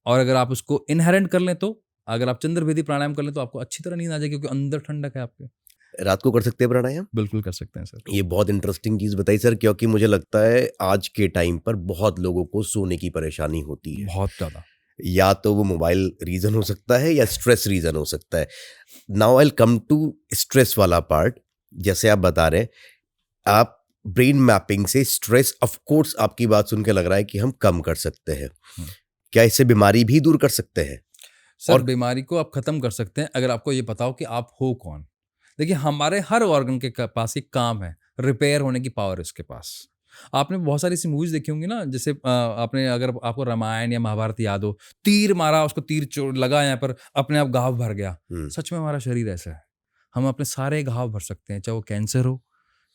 और अगर आप उसको इनहेरेंट कर लें, तो अगर आप चंद्रवेदी प्राणायाम कर लें, तो आपको अच्छी तरह नींद आ जाएगी, क्योंकि अंदर ठंडक है आपके। रात को कर सकते हैं प्राणायाम? बिल्कुल कर सकते हैं सर। ये बहुत इंटरेस्टिंग चीज बताई सर, क्योंकि मुझे लगता है आज के टाइम पर बहुत लोगों को सोने की परेशानी होती है, बहुत ज्यादा। या तो वो मोबाइल रीजन हो सकता है या स्ट्रेस रीजन हो सकता है। Now I will come to stress वाला पार्ट। जैसे आप बता रहे हैं, आप ब्रेन मैपिंग से स्ट्रेस, ऑफ कोर्स आपकी बात सुन के लग रहा है कि हम कम कर सकते हैं, क्या इससे बीमारी भी दूर कर सकते हैं? सर और बीमारी को आप खत्म कर सकते हैं अगर आपको ये पता हो कि आप हो कौन। देखिए हमारे हर ऑर्गन के पास एक काम है, रिपेयर होने की पावर है उसके पास। आपने बहुत सारी ऐसी मूवीज देखी होंगी ना, जैसे आपने, अगर आपको रामायण या महाभारत याद हो, तीर मारा, उसको तीर चोट लगा यहाँ पर, अपने आप घाव भर गया। सच में हमारा शरीर ऐसा है, हम अपने सारे घाव भर सकते हैं, चाहे वो कैंसर हो,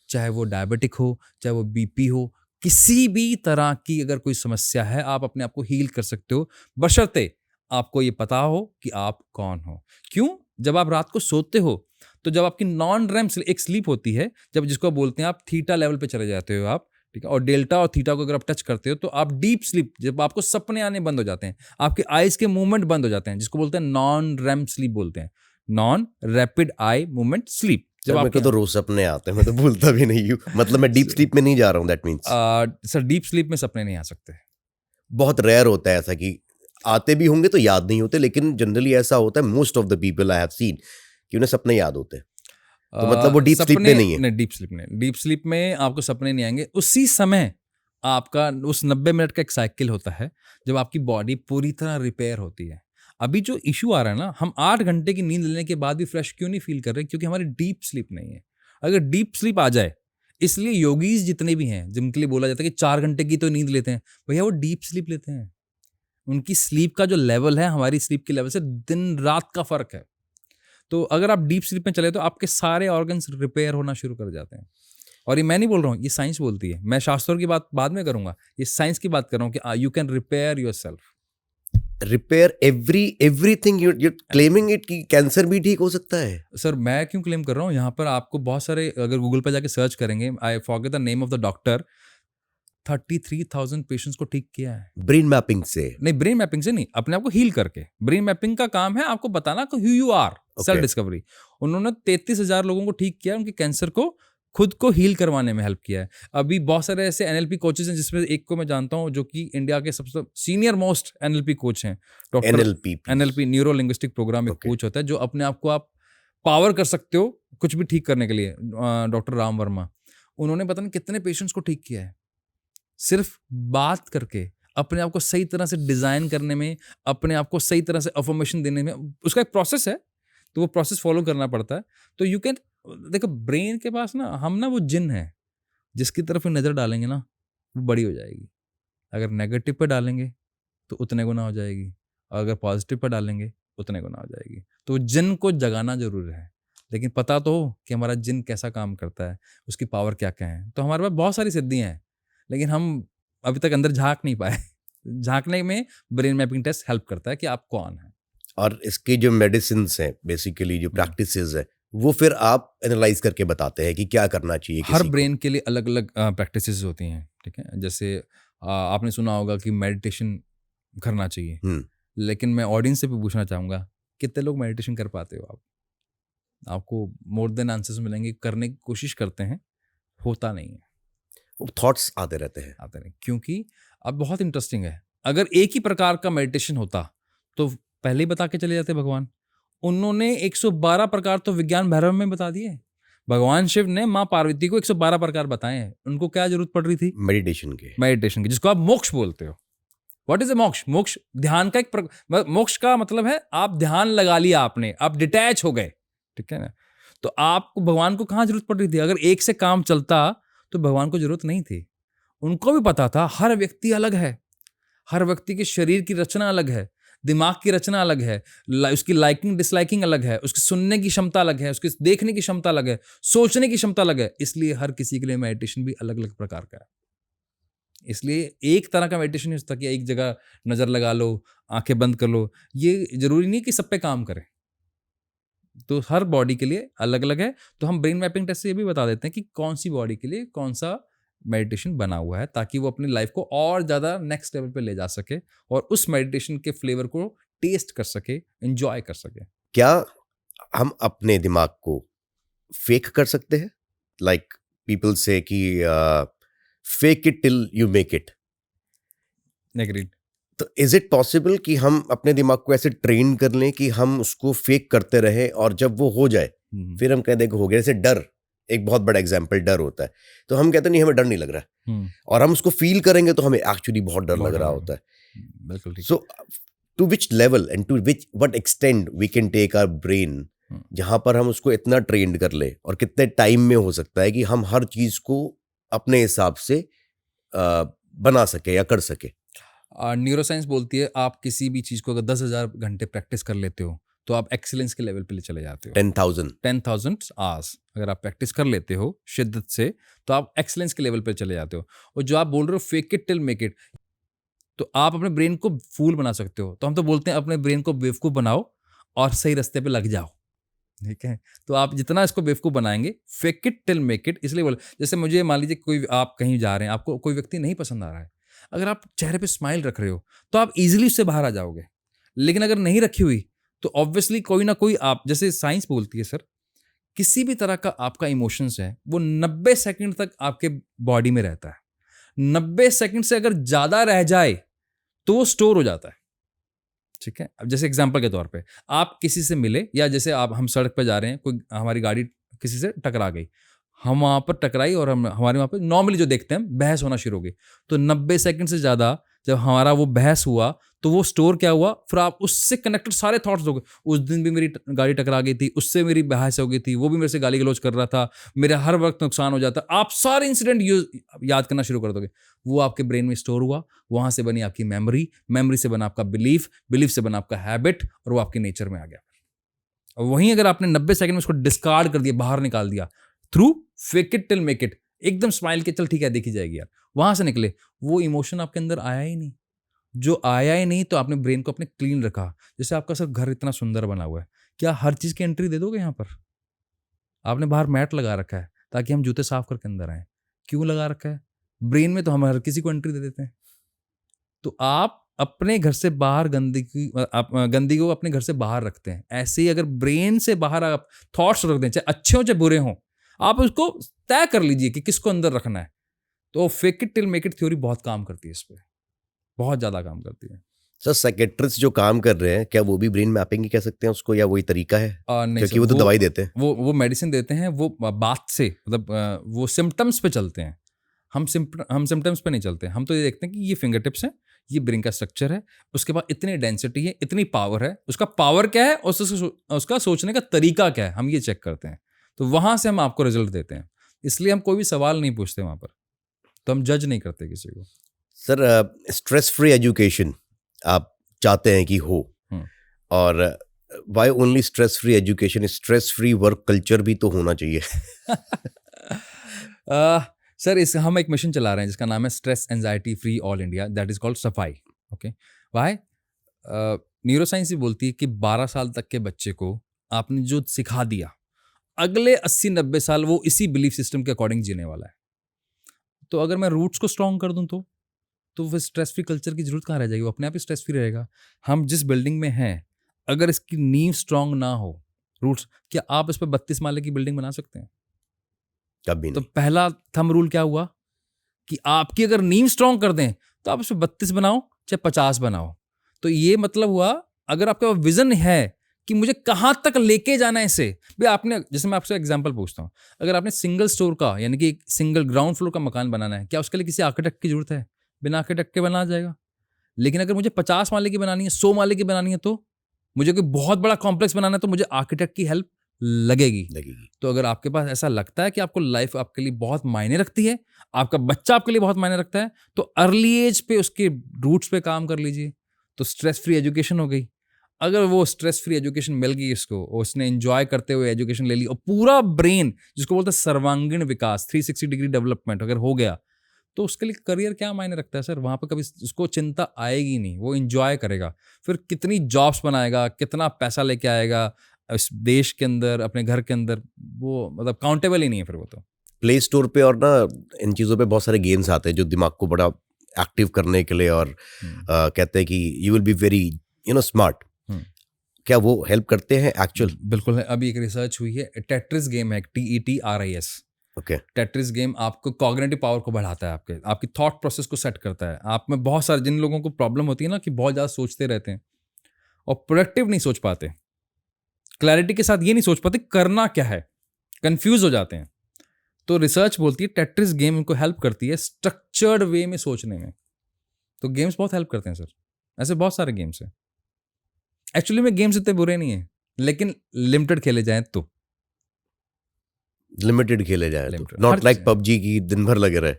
चाहे वो डायबिटिक हो, चाहे वो बीपी हो, किसी भी तरह की अगर कोई समस्या है आप अपने आप को हील कर सकते हो, बशर्ते आपको ये पता हो कि आप कौन हो। क्यों? जब आप रात को सोते हो तो जब आपकी नॉन रेम एक स्लीप होती है, जब जिसको बोलते हैं आप थीटा लेवल पे चले जाते हो आप, ठीक है, और डेल्टा और थीटा को अगर आप टच करते हो तो आप डीप स्लीप, जब आपको सपने आने बंद हो जाते हैं, आपके आईज के मूवमेंट बंद हो जाते हैं, जिसको बोलते हैं नॉन रेम स्लीप बोलते हैं, non rapid eye movement sleep. जब मेरे को तो रोज सपने आते हैं, मैं तो भूलता भी नहीं हूँ, मतलब मैं डीप स्लीप में नहीं जा रहा हूँ, that means sir deep sleep में सपने नहीं आ सकते। बहुत रेयर होता है ऐसा कि आते भी होंगे तो याद नहीं होते, लेकिन जनरली ऐसा होता है, most of the people I have seen कि उन्हें सपने याद होते हैं, तो मतलब वो डीप स्लीप में नहीं है। डीप स्लीप में, डीप स्लीप में आपको सपने नहीं आएंगे। उसी समय आपका उस 90 मिनट का एक साइकिल होता है जब आपकी बॉडी पूरी तरह रिपेयर होती है। अभी जो इशू आ रहा है ना, हम 8 घंटे की नींद लेने के बाद भी फ्रेश क्यों नहीं फील कर रहे? क्योंकि हमारी डीप स्लीप नहीं है। अगर डीप स्लीप आ जाए, इसलिए योगीज जितने भी हैं जिनके लिए बोला जाता है कि 4 घंटे की तो नींद लेते हैं, भैया वो डीप स्लीप लेते हैं। उनकी स्लीप का जो लेवल है हमारी स्लीप के लेवल से दिन रात का फर्क है। तो अगर आप डीप स्लीप में चले तो आपके सारे ऑर्गन्स रिपेयर होना शुरू कर जाते हैं। और ये मैं नहीं बोल रहा हूँ, ये साइंस बोलती है। मैं शास्त्रों की बात बाद में करूंगा, ये साइंस की बात कर रहा हूँ कि you can repair yourself. Repair everything, you claiming it कि कैंसर भी ठीक हो सकता है? सर मैं क्यों क्लेम कर रहा हूँ, यहाँ पर आपको बहुत सारे, अगर गूगल पर जाके सर्च करेंगे, I forget the name of the doctor, 33,000 patients को ठीक किया है। ब्रेन मैपिंग से? नहीं, ब्रेन मैपिंग से नहीं, अपने आप को हील करके। ब्रेन मैपिंग का काम है आपको बताना कि who you are, self discovery. उन्होंने 33,000 लोगों को ठीक किया, उनके कैंसर को खुद को हील करवाने में हेल्प किया है। अभी बहुत सारे ऐसे एनएलपी कोचेस हैं, जिसमें एक को मैं जानता हूं जो कि इंडिया के सबसे सीनियर मोस्ट एनएलपी कोच हैं, doctor. NLP neuro linguistic program एक कोच होता है जो अपने आप को आप पावर कर सकते हो कुछ भी ठीक करने के लिए। डॉक्टर राम वर्मा, उन्होंने पता नहीं कितने पेशेंट्स को ठीक किया है सिर्फ बात करके, अपने आप को सही तरह से डिजाइन करने में, अपने आप को सही तरह से अफर्मेशन देने में। उसका एक प्रोसेस है, तो वो प्रोसेस फॉलो करना पड़ता है। तो यू कैन देखो, ब्रेन के पास ना, हम ना वो जिन है, जिसकी तरफ नजर डालेंगे ना वो बड़ी हो जाएगी। अगर नेगेटिव पे डालेंगे तो उतने गुना हो जाएगी, और अगर पॉजिटिव पे डालेंगे उतने गुना हो जाएगी। तो जिन को जगाना जरूर है, लेकिन पता तो हो कि हमारा जिन कैसा काम करता है, उसकी पावर क्या क्या है। तो हमारे पास बहुत सारी सिद्धियां हैं, लेकिन हम अभी तक अंदर झांक नहीं पाए। झांकने में ब्रेन मैपिंग टेस्ट हेल्प करता है कि आप कौन है। और इसकी जो मेडिसिन हैं, बेसिकली जो प्रैक्टिसेस है, वो फिर आप एनालाइज करके बताते हैं कि क्या करना चाहिए हर किसी ब्रेन के लिए अलग अलग प्रैक्टिसेस होती हैं, ठीक है। जैसे आपने सुना होगा कि मेडिटेशन करना चाहिए, लेकिन मैं ऑडियंस से भी पूछना चाहूँगा, कितने लोग मेडिटेशन कर पाते हो आप? आपको मोर देन आंसर्स मिलेंगे, करने की कोशिश करते हैं, होता नहीं है। वो थॉट्स आते रहते हैं। आते नहीं, क्योंकि अब बहुत इंटरेस्टिंग है, अगर एक ही प्रकार का मेडिटेशन होता तो पहले ही बता के चले जाते भगवान। उन्होंने 112 प्रकार तो विज्ञान भैरव में बता दिए। भगवान शिव ने माँ पार्वती को 112 प्रकार बताए हैं। उनको क्या जरूरत पड़ रही थी? मेडिटेशन की, जिसको आप मोक्ष बोलते हो। व्हाट इज ए मोक्ष? मोक्ष ध्यान का एक मोक्ष का मतलब है आप ध्यान लगा लिया आपने, आप डिटैच हो गए, ठीक है ना। तो आपको भगवान को कहाँ जरूरत पड़ रही थी? अगर एक से काम चलता तो भगवान को जरूरत नहीं थी। उनको भी पता था हर व्यक्ति अलग है, हर व्यक्ति के शरीर की रचना अलग है, दिमाग की रचना अलग है, उसकी लाइकिंग डिसलाइकिंग अलग है, उसकी सुनने की क्षमता अलग है, उसकी देखने की क्षमता अलग है, सोचने की क्षमता अलग है। इसलिए हर किसी के लिए मेडिटेशन भी अलग अलग प्रकार का है। इसलिए एक तरह का मेडिटेशन नहीं होता कि एक जगह नजर लगा लो, आंखें बंद कर लो। ये जरूरी नहीं कि सब पे काम करे, तो हर बॉडी के लिए अलग अलग है। तो हम ब्रेन मैपिंग टेस्ट से ये भी बता देते हैं कि कौन सी बॉडी के लिए कौन सा मेडिटेशन बना हुआ है, ताकि वो अपनी लाइफ को और ज़्यादा नेक्स्ट लेवल पे ले जा सके और उस मेडिटेशन के फ्लेवर को टेस्ट कर सके, एंजॉय कर सके। क्या हम अपने दिमाग को फेक कर सकते हैं? लाइक पीपल से कि fake it till you make it. Agreed. तो इज इट पॉसिबल कि हम अपने दिमाग को ऐसे ट्रेन कर लें कि हम उसको फेक करते रहें और जब वो हो जाए फिर हम कह दें कि हो गया? जैसे डर, एक बहुत बड़ा एग्जाम्पल डर होता है, तो हम कहते हैं नहीं हमें डर नहीं लग रहा है, हम्म, और हम उसको फील करेंगे तो हमें एक्चुअली बहुत डर बहुत लग रहा डर होता है. बिल्कुल ठीक. So to which level and to which what extend we can take our brain, जहां पर हम उसको इतना ट्रेंड कर ले, और कितने टाइम में हो सकता है कि हम हर चीज को अपने हिसाब से बना सके या कर सके. न्यूरोसाइंस बोलती है आप किसी भी चीज़ को अगर 10,000 घंटे प्रैक्टिस कर लेते हो तो आप एक्सीलेंस के लेवल पे ले चले जाते हो. 10,000. 10,000 आवर्स अगर आप प्रैक्टिस कर लेते हो शिद्दत से तो आप एक्सीलेंस के लेवल पे चले जाते हो. और जो आप बोल रहे हो fake it till make it, तो आप अपने ब्रेन को फूल बना सकते हो. तो हम तो बोलते हैं अपने ब्रेन को बेवकूफ़ बनाओ और सही रास्ते पे लग जाओ. ठीक है, तो आप जितना इसको बेवकूफ़ बनाएंगे, fake it till make it. इसलिए बोले, जैसे मुझे मान लीजिए कोई आप कहीं जा रहे हैं, आपको कोई व्यक्ति नहीं पसंद आ रहा है, अगर आप चेहरे पे स्माइल रख रहे हो तो आप इजीली उससे बाहर आ जाओगे. लेकिन अगर नहीं रखी हुई तो ऑब्वियसली कोई ना कोई, आप जैसे साइंस बोलती है सर, किसी भी तरह का आपका इमोशंस है वो 90 सेकंड तक आपके बॉडी में रहता है. 90 सेकंड से अगर ज्यादा रह जाए तो वो स्टोर हो जाता है. ठीक है, अब जैसे एग्जांपल के तौर पे आप किसी से मिले, या जैसे आप हम सड़क पे जा रहे हैं, कोई हमारी गाड़ी किसी से टकरा गई, हम वहां पर टकराई और हम हमारे वहां पे नॉर्मली जो देखते हैं बहस होना शुरू हो गई. तो 90 सेकंड से ज्यादा जब हमारा वो बहस हुआ तो वो स्टोर क्या हुआ, फिर आप उससे कनेक्टेड सारे थॉट्स हो गए. उस दिन भी मेरी गाड़ी टकरा गई थी, उससे मेरी बहस हो गई थी, वो भी मेरे से गाली गलौज कर रहा था, मेरा हर वक्त नुकसान हो जाता. आप सारे इंसिडेंट याद करना शुरू कर दोगे. वो आपके ब्रेन में स्टोर हुआ, वहां से बनी आपकी मेमोरी, मेमोरी से बना आपका बिलीफ, बिलीफ से बना आपका हैबिट, और वो आपके नेचर में आ गया. और वहीं अगर आपने 90 सेकंड में उसको डिस्कार्ड कर दिया, बाहर निकाल दिया through fake it till make it, एकदम स्माइल के चल ठीक है देखी जाएगी यार, वहां से निकले, वो इमोशन आपके अंदर आया ही नहीं. जो आया ही नहीं तो आपने ब्रेन को अपने क्लीन रखा. जैसे आपका सर घर इतना सुंदर बना हुआ है, क्या हर चीज की एंट्री दे दोगे? यहाँ पर आपने बाहर मैट लगा रखा है ताकि हम जूते साफ करके अंदर आए. क्यों लगा रखा है? ब्रेन में तो हम हर किसी को एंट्री दे देते हैं. तो आप अपने घर से बाहर गंदगी, आप गंदगी को अपने घर से बाहर रखते हैं. ऐसे ही अगर ब्रेन से बाहर आप थॉट्स रख दें, चाहे अच्छे हो चाहे बुरे हों, आप उसको तय कर लीजिए कि किसको अंदर रखना है. तो fake it till make it theory बहुत काम करती है इस पर, बहुत ज्यादा काम करती है. सर साइकेट्रिस्ट जो काम कर रहे हैं, क्या वो भी ब्रेन मैपिंग ही कह सकते हैं उसको, या वही तरीका है? नहीं क्योंकि सर, वो तो दवाई देते हैं. वो मेडिसिन देते हैं, वो बात से मतलब वो सिम्टम्स पे चलते हैं. हम सिम्टम्स पे नहीं चलते. हम तो ये देखते हैं कि ये फिंगर टिप्स है, ये ब्रेन का स्ट्रक्चर है, उसके बाद इतनी डेंसिटी है, इतनी पावर है, उसका पावर क्या है और उसका सोचने का तरीका क्या है, हम ये चेक करते हैं. तो वहां से हम आपको रिजल्ट देते हैं. इसलिए हम कोई भी सवाल नहीं पूछते वहां पर, तो हम जज नहीं करते किसी को. सर स्ट्रेस फ्री एजुकेशन आप चाहते हैं कि हो, और why only stress free education? Stress free work culture भी तो होना चाहिए. सर हम एक मिशन चला रहे हैं जिसका नाम है stress anxiety free all India, that is called सफाई. Okay, why? न्यूरोसाइंस ही बोलती है कि 12 साल तक के बच्चे को आपने जो सिखा दिया, अगले 80-90 साल वो इसी बिलीफ सिस्टम के अकॉर्डिंग जीने वाला है. तो अगर मैं रूट्स को स्ट्रॉन्ग कर दूं तो फिर स्ट्रेस फ्री कल्चर की जरूरत कहाँ रह जाएगी? वो अपने आप ही स्ट्रेस फ्री रहेगा. हम जिस बिल्डिंग में हैं, अगर इसकी नींव स्ट्रांग ना हो, रूट्स, क्या आप इस पर 32 माले की बिल्डिंग बना सकते हैं? कभी तो नहीं. पहला थंब रूल क्या हुआ कि आपकी अगर नींव स्ट्रांग कर दें तो आप इस पर 32 बनाओ चाहे 50 बनाओ. तो ये मतलब हुआ, अगर आपका विजन है कि मुझे कहाँ तक लेके जाना है इसे, भाई आपने, जैसे मैं आपसे एग्जांपल पूछता हूँ, अगर आपने सिंगल स्टोर का यानी कि सिंगल ग्राउंड फ्लोर का मकान बनाना है, क्या उसके लिए किसी आर्किटेक्ट की जरूरत है? बिना आर्किटेक्ट के बना जाएगा. लेकिन अगर मुझे 50 माले की बनानी है, 100 माले की बनानी है, तो मुझे कोई बहुत बड़ा कॉम्प्लेक्स बनाना है, तो मुझे आर्किटेक्ट की हेल्प लगेगी. तो अगर आपके पास ऐसा लगता है कि आपको लाइफ आपके लिए बहुत मायने रखती है, आपका बच्चा आपके लिए बहुत मायने रखता है, तो अर्ली एज पे उसके रूट्स पे काम कर लीजिए. तो स्ट्रेस फ्री एजुकेशन हो गई. अगर वो स्ट्रेस फ्री एजुकेशन मिल गई उसको, उसने एंजॉय करते हुए एजुकेशन ले ली, और पूरा ब्रेन, जिसको बोलते हैं सर्वांगीण विकास, 360 डिग्री डेवलपमेंट अगर हो गया, तो उसके लिए करियर क्या मायने रखता है सर? वहां पर कभी उसको चिंता आएगी नहीं, वो एंजॉय करेगा. फिर कितनी जॉब्स बनाएगा, कितना पैसा लेके आएगा इस देश के अंदर, अपने घर के अंदर, वो मतलब काउंटेबल ही नहीं है फिर वो. तो प्ले स्टोर पे और ना इन चीज़ों पे बहुत सारे गेम्स आते हैं जो दिमाग को बड़ा एक्टिव करने के लिए, और कहते हैं कि you will be very smart. क्या वो हेल्प करते हैं एक्चुअल? बिल्कुल है. अभी एक रिसर्च हुई है, टेट्रिस गेम है, TETRIS. ओके. टेट्रिस गेम आपको कॉग्निटिव पावर को बढ़ाता है, आपकी थॉट प्रोसेस को सेट करता है. आप में बहुत सारे, जिन लोगों को प्रॉब्लम होती है ना कि बहुत ज़्यादा सोचते रहते हैं और प्रोडक्टिव नहीं सोच पाते, क्लैरिटी के साथ ये नहीं सोच पाते करना क्या है, कंफ्यूज हो जाते हैं, तो रिसर्च बोलती है टेट्रिस गेम इनको हेल्प करती है स्ट्रक्चर्ड वे में सोचने में। तो गेम्स बहुत हेल्प करते हैं सर, ऐसे बहुत सारे गेम्स हैं। एक्चुअली में गेम्स इतने बुरे नहीं हैं, लेकिन लिमिटेड खेले जाएं तो। लिमिटेड खेले जाए तो, Limited, not her like cheese. PUBG की दिन भर लगे रहे।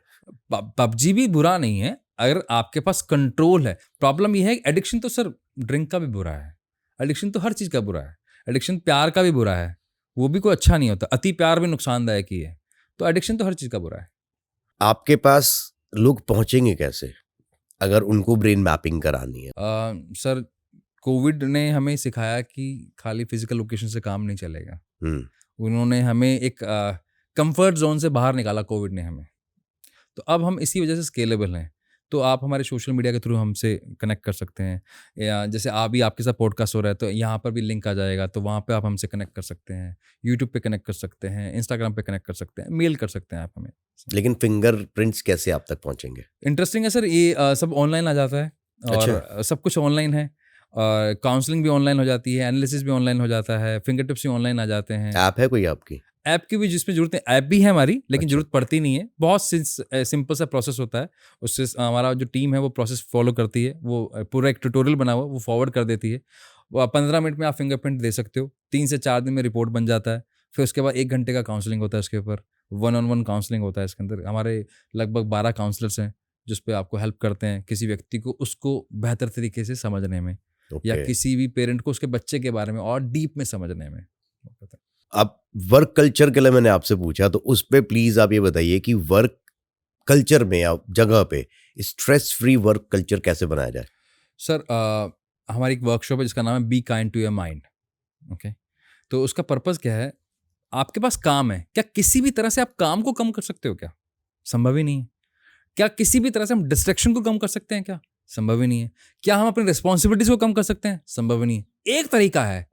पबजी भी बुरा नहीं है अगर आपके पास कंट्रोल है। प्रॉब्लम ये है कि एडिक्शन तो सर ड्रिंक का भी बुरा है, एडिक्शन तो हर चीज़ का बुरा है, एडिक्शन प्यार का भी बुरा है, वो भी कोई अच्छा नहीं होता, अति प्यार भी नुकसानदायक ही है। तो एडिक्शन तो हर चीज़ का बुरा है। आपके पास लोग पहुंचेंगे कैसे अगर उनको ब्रेन मैपिंग करानी है? सर कोविड ने हमें सिखाया कि खाली फिजिकल लोकेशन से काम नहीं चलेगा। उन्होंने हमें एक कंफर्ट जोन से बाहर निकाला कोविड ने हमें। तो अब हम इसी वजह से स्केलेबल हैं। तो आप हमारे सोशल मीडिया के थ्रू हमसे कनेक्ट कर सकते हैं, या जैसे अभी आपके साथ पॉडकास्ट हो रहा है तो यहाँ पर भी लिंक आ जाएगा, तो वहाँ पे आप हमसे कनेक्ट कर सकते हैं, यूट्यूब पे कनेक्ट कर सकते हैं, इंस्टाग्राम पे कनेक्ट कर सकते हैं, मेल कर सकते हैं आप हमें। लेकिन फिंगरप्रिंट्स कैसे आप तक पहुंचेंगे? इंटरेस्टिंग है सर, ये सब ऑनलाइन आ जाता है और अच्छा। सब कुछ ऑनलाइन है। काउंसलिंग भी ऑनलाइन हो जाती है, एनालिसिस भी ऑनलाइन हो जाता है, फिंगर टिप्स भी ऑनलाइन आ जाते हैं। ऐप है कोई आपकी? ऐप की भी जिसमें जरूरत है, ऐप भी है हमारी, लेकिन अच्छा। जरूरत पड़ती नहीं है। बहुत सिंपल सा प्रोसेस होता है, उससे हमारा जो टीम है वो प्रोसेस फॉलो करती है, वो पूरा एक ट्यूटोरियल बना हुआ वो फॉरवर्ड कर देती है। वो 15 मिनट में आप फिंगरप्रिंट दे सकते हो, 3 से 4 दिन में रिपोर्ट बन जाता है। फिर उसके बाद 1 घंटे का काउंसलिंग होता है उसके ऊपर, 1-on-1 काउंसलिंग होता है इसके अंदर। हमारे लगभग 12 काउंसलर्स हैं जिस पे आपको हेल्प करते हैं किसी व्यक्ति को उसको बेहतर तरीके से समझने में, या ओके। किसी भी पेरेंट को उसके बच्चे के बारे में और डीप में समझने में। अब वर्क कल्चर के लिए मैंने आपसे पूछा, तो उस पे प्लीज आप ये बताइए कि वर्क कल्चर में या जगह पे स्ट्रेस फ्री वर्क कल्चर कैसे बनाया जाए? सर हमारी एक वर्कशॉप है जिसका नाम है be kind to your mind. Okay, तो उसका पर्पस क्या है? आपके पास काम है, क्या किसी भी तरह से आप काम को कम कर सकते हो क्या? संभव ही नहीं है। क्या किसी भी तरह से हम डिस्ट्रैक्शन को कम कर सकते हैं क्या? संभव ही नहीं है। क्या हम अपनी रिस्पॉन्सिबिलिटीज को कम कर सकते हैं? संभव ही नहीं है। एक तरीका है,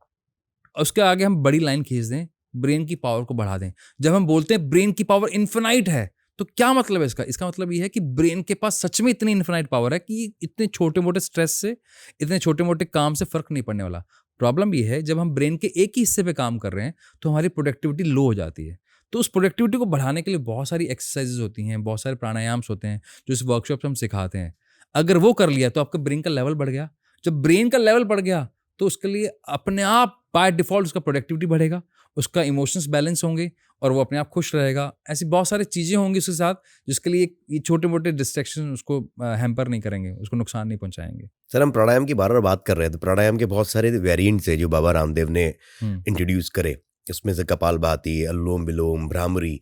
उसके आगे हम बड़ी लाइन खींच दें, ब्रेन की पावर को बढ़ा दें। जब हम बोलते हैं ब्रेन की पावर इन्फिनाइट है, तो क्या मतलब है इसका? इसका मतलब ये है कि ब्रेन के पास सच में इतनी इन्फिनाइट पावर है कि इतने छोटे मोटे स्ट्रेस से, इतने छोटे मोटे काम से फर्क नहीं पड़ने वाला। प्रॉब्लम ये है जब हम ब्रेन के एक ही हिस्से पे काम कर रहे हैं तो हमारी प्रोडक्टिविटी लो हो जाती है। तो उस प्रोडक्टिविटी को बढ़ाने के लिए बहुत सारी एक्सरसाइजेज होती हैं, बहुत सारे प्राणायाम्स होते हैं जो इस वर्कशॉप से हम सिखाते हैं। अगर वो कर लिया तो आपका ब्रेन का लेवल बढ़ गया। जब ब्रेन का लेवल बढ़ गया तो उसके लिए अपने आप बाय डिफॉल्ट उसका प्रोडक्टिविटी बढ़ेगा, उसका इमोशंस बैलेंस होंगे और वो अपने आप खुश रहेगा। ऐसी बहुत सारी चीज़ें होंगी उसके साथ जिसके लिए ये छोटे मोटे डिस्ट्रैक्शन उसको हैम्पर नहीं करेंगे, उसको नुकसान नहीं पहुंचाएंगे। सर, हम प्राणायाम की बार बार बात कर रहे हैं, तो प्राणायाम के बहुत सारे वेरिएंट्स है जो बाबा रामदेव ने इंट्रोड्यूस करे। इसमें से कपालभाति, अनुलोम विलोम, भ्रामरी,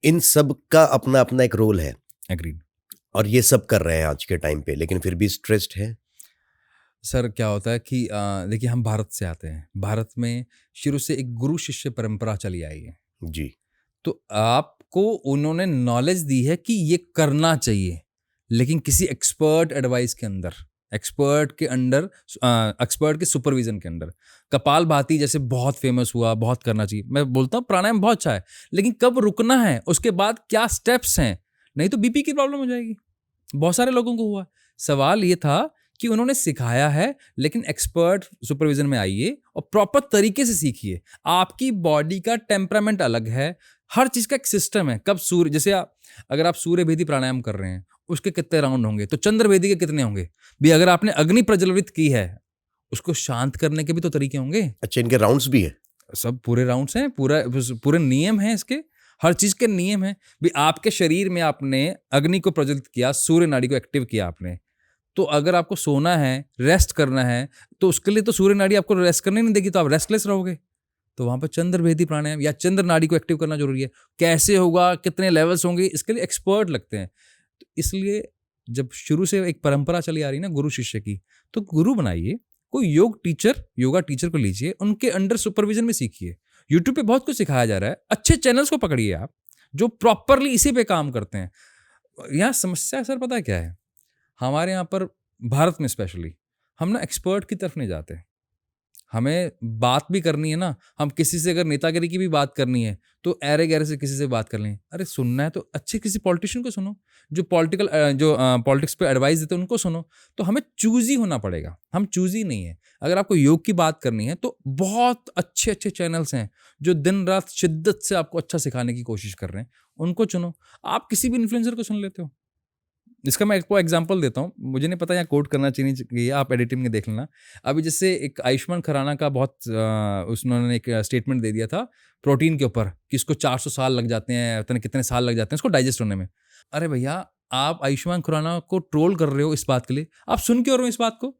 इन सब का अपना अपना एक रोल है। एग्रीड। और ये सब कर रहे हैं आज के टाइम पे, लेकिन फिर भी स्ट्रेस्ड है। सर क्या होता है कि देखिए हम भारत से आते हैं, भारत में शुरू से एक गुरु शिष्य परंपरा चली आई है। जी। तो आपको उन्होंने नॉलेज दी है कि ये करना चाहिए, लेकिन किसी एक्सपर्ट एडवाइस के अंदर, एक्सपर्ट के सुपरविजन के अंदर। कपालभाति जैसे बहुत फेमस हुआ, बहुत करना चाहिए। मैं बोलता हूँ प्राणायाम बहुत अच्छा है, लेकिन कब रुकना है, उसके बाद क्या स्टेप्स हैं, नहीं तो बीपी की प्रॉब्लम हो जाएगी। बहुत सारे लोगों को हुआ। सवाल ये था कि उन्होंने सिखाया है, लेकिन एक्सपर्ट सुपरविजन में आइए और प्रॉपर तरीके से सीखिए। आपकी बॉडी का टेम्परामेंट अलग है, हर चीज़ का एक सिस्टम है। कब सूर्य, जैसे अगर आप सूर्य भेदी प्राणायाम कर रहे हैं, उसके कितने राउंड होंगे, तो चंद्र भेदी के कितने होंगे भी। अगर आपने अग्नि प्रज्वलित की है, उसको शांत करने के भी तो तरीके होंगे। अच्छा, इनके राउंड्स भी है? सब पूरे राउंड्स हैं, पूरे नियम हैं इसके, हर चीज के नियम हैं भी। आपके शरीर में आपने अग्नि को प्रज्वलित किया, सूर्य नाड़ी को एक्टिव किया आपने, तो अगर आपको सोना है, रेस्ट करना है, तो उसके लिए तो सूर्य नाड़ी आपको रेस्ट करने नहीं देगी, तो आप रेस्टलेस रहोगे। तो वहां पर चंद्र भेदी प्राणायाम या चंद्र नाड़ी को एक्टिव करना जरूरी है। कैसे होगा, कितने लेवल्स होंगे, इसके लिए एक्सपर्ट लगते हैं। तो इसलिए जब शुरू से एक परंपरा चली आ रही ना गुरु शिष्य की, तो गुरु बनाइए, कोई योगा टीचर को लीजिए, उनके अंडर सुपरविजन में सीखिए। यूट्यूब पे बहुत कुछ सिखाया जा रहा है, अच्छे चैनल्स को पकड़िए आप जो प्रॉपरली इसी पे काम करते हैं। यहाँ समस्या सर पता है क्या है, हमारे यहाँ पर भारत में स्पेशली हम ना एक्सपर्ट की तरफ नहीं जाते, हमें बात भी करनी है ना, हम किसी से अगर नेतागिरी की भी बात करनी है तो ऐरे गैरे से किसी से बात कर लें। अरे सुनना है तो अच्छे किसी पॉलिटिशियन को सुनो, जो पॉलिटिक्स पे एडवाइस देते हैं उनको सुनो। तो हमें चूजी होना पड़ेगा, हम चूजी नहीं है। अगर आपको योग की बात करनी है तो बहुत अच्छे अच्छे चैनल्स हैं जो दिन रात शिद्दत से आपको अच्छा सिखाने की कोशिश कर रहे हैं, उनको चुनो। आप किसी भी इन्फ्लुएंसर को सुन लेते हो। इसका मैं आपको एग्जांपल देता हूँ, मुझे नहीं पता यहाँ कोट करना चाहिए नहीं चाहिए, आप एडिटिंग में देख लेना। अभी जैसे एक आयुष्मान खुराना का बहुत उन्होंने एक स्टेटमेंट दे दिया था प्रोटीन के ऊपर कि इसको 400 साल लग जाते हैं, पता नहीं कितने साल लग जाते हैं इसको डाइजेस्ट होने में। अरे भैया, आप आयुष्मान खुराना को ट्रोल कर रहे हो इस बात के लिए, आप सुन क्यों रहे हो इस बात को?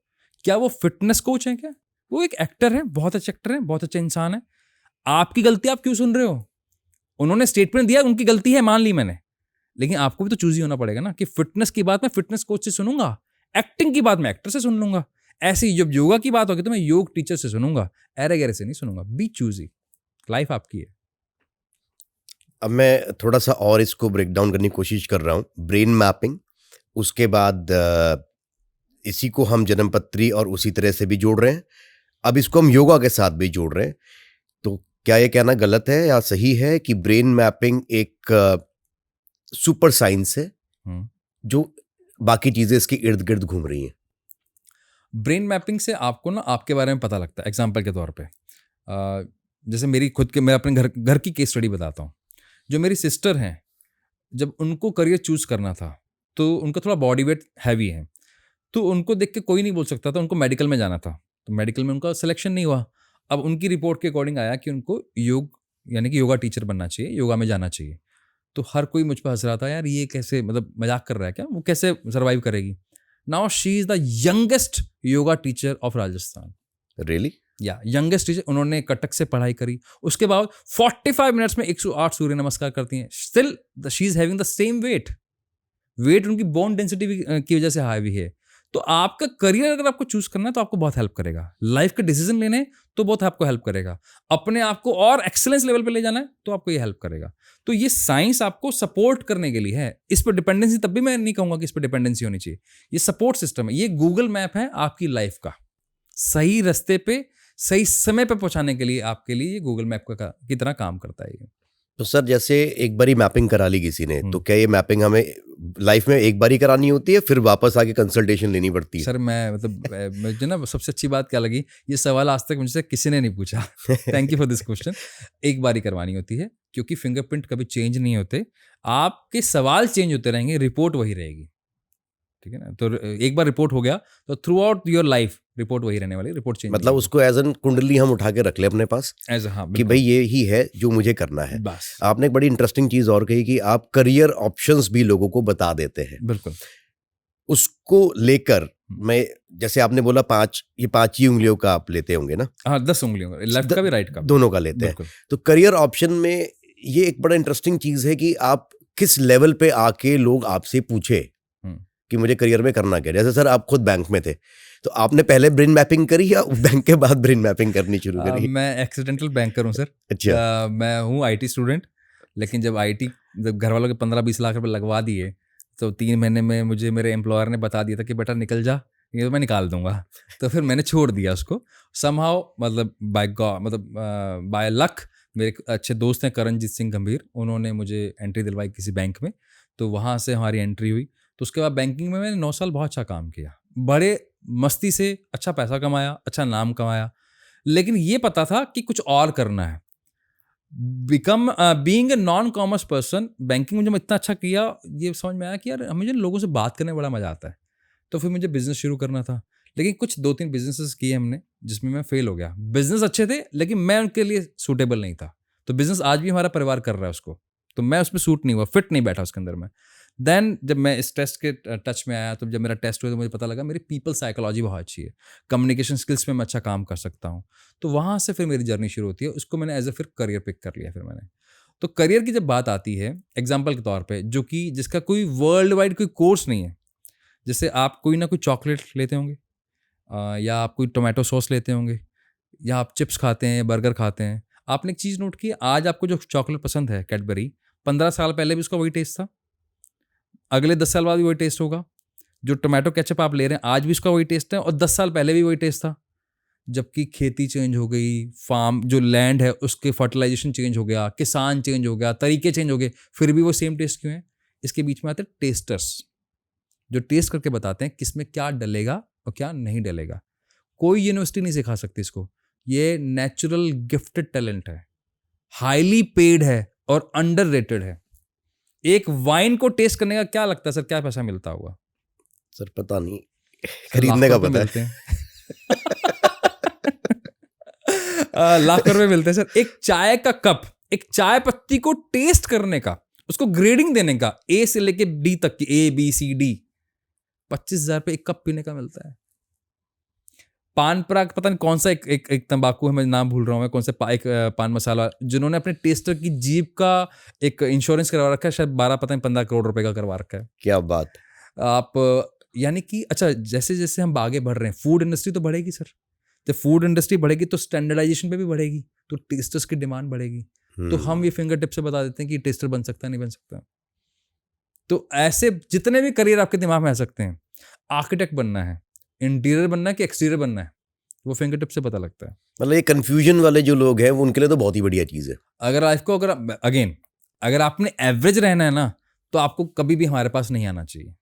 क्या वो फिटनेस कोच हैं क्या? वो एक एक्टर है, बहुत अच्छे एक्टर है, बहुत अच्छे इंसान है। आपकी गलती आप क्यों सुन रहे हो? उन्होंने स्टेटमेंट दिया, उनकी गलती है, मान ली मैंने, लेकिन आपको भी तो चूजी होना पड़ेगा ना कि फिटनेस की बात मैं फिटनेस कोच से सुनूंगा, एक्टिंग की बात मैं एक्टर से सुन लूंगा, ऐसे ही जब योगा की बात होगी तो मैं योग टीचर से सुनूंगा, ऐरे गैरे से नहीं सुनूंगा। बी चूजी, लाइफ आपकी है। अब मैं थोड़ा सा और इसको ब्रेक डाउन करने की कोशिश कर रहा हूँ। ब्रेन मैपिंग, उसके बाद इसी को हम जन्मपत्री और उसी तरह से भी जोड़ रहे हैं, अब इसको हम योगा के साथ भी जोड़ रहे हैं। तो क्या ये कहना गलत है या सही है कि ब्रेन मैपिंग एक सुपर साइंस है जो बाकी चीजें इसके इर्द गिर्द घूम रही हैं? ब्रेन मैपिंग से आपको ना आपके बारे में पता लगता है। एग्जाम्पल के तौर पे जैसे मेरी खुद के, मैं अपने घर की केस स्टडी बताता हूँ। जो मेरी सिस्टर हैं, जब उनको करियर चूज करना था तो उनका थोड़ा बॉडी वेट हैवी है, तो उनको देख के कोई नहीं बोल सकता था, उनको मेडिकल में जाना था, तो मेडिकल में उनका सिलेक्शन नहीं हुआ। अब उनकी रिपोर्ट के अकॉर्डिंग आया कि उनको योग यानी कि योगा टीचर बनना चाहिए, योगा में जाना चाहिए। तो हर कोई मुझ पर हंस रहा था, यार ये कैसे, मतलब मजाक कर रहा है क्या, वो कैसे सर्वाइव करेगी? Now she is the youngest yoga teacher of Rajasthan. Really? या यंगेस्ट टीचर। उन्होंने कटक से पढ़ाई करी, उसके बाद 45 मिनट्स में 108 सूर्य नमस्कार करती हैं। Still she is having the same weight उनकी बोन डेंसिटी की वजह से हाई है। तो आपका करियर अगर आपको चूज करना है तो आपको बहुत हेल्प करेगा, लाइफ के डिसीजन लेने तो बहुत आपको हेल्प करेगा, अपने आप को और एक्सेलेंस लेवल पे ले जाना है तो आपको ये हेल्प करेगा। तो ये साइंस आपको सपोर्ट करने के लिए है। इस पर डिपेंडेंसी, तब भी मैं नहीं कहूंगा कि इस पर डिपेंडेंसी होनी चाहिए। ये सपोर्ट सिस्टम है, ये गूगल मैप है आपकी लाइफ का, सही रास्ते पे सही समय पे पहुंचाने के लिए आपके लिए ये गूगल मैप की तरह काम करता है ये। तो सर, जैसे एक बारी मैपिंग करा ली किसी ने, तो क्या ये मैपिंग हमें लाइफ में एक बार ही करानी होती है, फिर वापस आके कंसल्टेशन लेनी पड़ती है? सर मुझे ना सबसे अच्छी बात क्या लगी, ये सवाल आज तक मुझसे किसी ने नहीं पूछा। Thank you for this question. एक बार ही करवानी होती है, क्योंकि फिंगरप्रिंट कभी चेंज नहीं होते, आपके सवाल चेंज होते रहेंगे, रिपोर्ट वही रहेगी। ठीक है ना? तो एक बार रिपोर्ट हो गया तो through out your life report वही रहने वाली, रिपोर्ट चेंज। मतलब उसको एज एन कुंडली हम उठा के रख ले अपने पास, हाँ, कि भाई ये ही है जो मुझे करना है। बस। आपने एक बड़ी इंटरेस्टिंग चीज और कही कि आप करियर ऑप्शंस भी लोगों को बता देते हैं। बिल्कुल। उसको लेकर मैं, जैसे आपने बोला 5 ही उंगलियों का आप लेते होंगे ना? हाँ, 10 उंगलियों का, लेफ्ट का भी राइट का, दोनों का लेते हैं। तो करियर ऑप्शन में ये एक बड़ा इंटरेस्टिंग चीज है कि आप किस लेवल पे आके लोग आपसे पूछे कि मुझे करियर में करना क्या। जैसे सर, आप खुद बैंक में थे, तो आपने पहले ब्रेन मैपिंग करी या बैंक के बाद ब्रेन मैपिंग करनी शुरू करी? मैं एक्सीडेंटल बैंकर हूँ सर। अच्छा। मैं हूँ IT स्टूडेंट, लेकिन जब घर वालों के 15-20 लाख रुपए लगवा दिए तो 3 महीने में मुझे मेरे एम्प्लॉयर ने बता दिया था कि बेटा निकल जा, ये तो मैं निकाल दूंगा। तो फिर मैंने छोड़ दिया उसको समहाउ, मतलब बाय लक। मेरे अच्छे दोस्त हैं करणजीत सिंह गंभीर, उन्होंने मुझे एंट्री दिलवाई किसी बैंक में, तो वहाँ से हमारी एंट्री हुई। तो उसके बाद बैंकिंग में मैंने 9 साल बहुत अच्छा काम किया, बड़े मस्ती से अच्छा पैसा कमाया, अच्छा नाम कमाया, लेकिन ये पता था कि कुछ और करना है। Being a non commerce person, banking में जब इतना अच्छा किया, ये समझ में आया कि यार मुझे लोगों से बात करने में बड़ा मजा आता है। तो फिर मुझे बिजनेस शुरू करना था, लेकिन कुछ 2-3 बिजनेसेस किए हमने जिसमें मैं फेल हो गया। बिजनेस अच्छे थे लेकिन मैं उनके लिए सूटेबल नहीं था। तो बिजनेस आज भी हमारा परिवार कर रहा है उसको, तो मैं उसमें सूट नहीं हुआ, फिट नहीं बैठा उसके अंदर में। देन जब मैं इस टेस्ट के टच में आया, तो जब मेरा टेस्ट हुआ तो मुझे पता लगा मेरी पीपल साइकोलॉजी बहुत अच्छी है, कम्युनिकेशन स्किल्स में मैं अच्छा काम कर सकता हूँ। तो वहाँ से फिर मेरी जर्नी शुरू होती है, उसको मैंने एज ए फिर करियर पिक कर लिया। फिर मैंने तो करियर की जब बात आती है, एग्जाम्पल के तौर पर, जो कि जिसका कोई वर्ल्ड वाइड कोई कोर्स नहीं है, जैसे आप कोई ना कोई चॉकलेट लेते होंगे, या आप कोई टोमेटो सॉस लेते होंगे, या आप चिप्स खाते हैं, बर्गर खाते हैं। आपने एक चीज़ नोट की, आज आपको जो चॉकलेट पसंद है कैडबरी, 15 साल पहले भी उसका वही टेस्ट था, अगले 10 साल बाद भी वही टेस्ट होगा। जो टोमेटो केचप आप ले रहे हैं आज भी उसका वही टेस्ट है, और 10 साल पहले भी वही टेस्ट था। जबकि खेती चेंज हो गई, फार्म जो लैंड है उसके फर्टिलाइजेशन चेंज हो गया, किसान चेंज हो गया, तरीके चेंज हो गए, फिर भी वो सेम टेस्ट क्यों है? इसके बीच में आते हैं टेस्टर्स, जो टेस्ट करके बताते हैं किसमें क्या डलेगा और क्या नहीं डलेगा। कोई यूनिवर्सिटी नहीं सिखा सकती इसको, ये नेचुरल गिफ्टेड टैलेंट है, हाईली पेड है और अंडररेटेड है। एक वाइन को टेस्ट करने का क्या लगता है सर, क्या पैसा मिलता होगा? सर पता नहीं, खरीदने का लाखों पता मिलते है। हैं। लाखों रुपए मिलते हैं सर एक चाय का कप, एक चाय पत्ती को टेस्ट करने का, उसको ग्रेडिंग देने का, ए से लेके डी तक की, ए बी सी डी, 25,000 रुपये एक कप पीने का मिलता है। पान पराग, पता नहीं कौन सा एक तंबाकू है, मैं नाम भूल रहा हूँ, कौन सा एक पान मसाला, जिन्होंने अपने टेस्टर की जीप का एक इंश्योरेंस करवा रखा है, शायद 12 पता नहीं 15 करोड़ रुपए का करवा रखा है। क्या बात। आप यानी कि अच्छा, जैसे जैसे हम आगे बढ़ रहे हैं, फूड इंडस्ट्री तो बढ़ेगी सर, जब फूड इंडस्ट्री बढ़ेगी तो स्टैंडर्डाइजेशन पे भी बढ़ेगी, तो टेस्टर्स की डिमांड बढ़ेगी। तो हम ये फिंगर टिप से बता देते हैं कि टेस्टर बन सकता है नहीं बन सकता। तो ऐसे जितने भी करियर आपके दिमाग में आ सकते हैं, आर्किटेक्ट बनना है, इंटीरियर बनना है कि एक्सटीरियर बनना है, वो फिंगर टिप से पता लगता है। मतलब ये कंफ्यूजन वाले जो लोग हैं वो उनके लिए तो बहुत ही बढ़िया चीज़ है। अगर लाइफ को अगर आपने एवरेज रहना है ना, तो आपको कभी भी हमारे पास नहीं आना चाहिए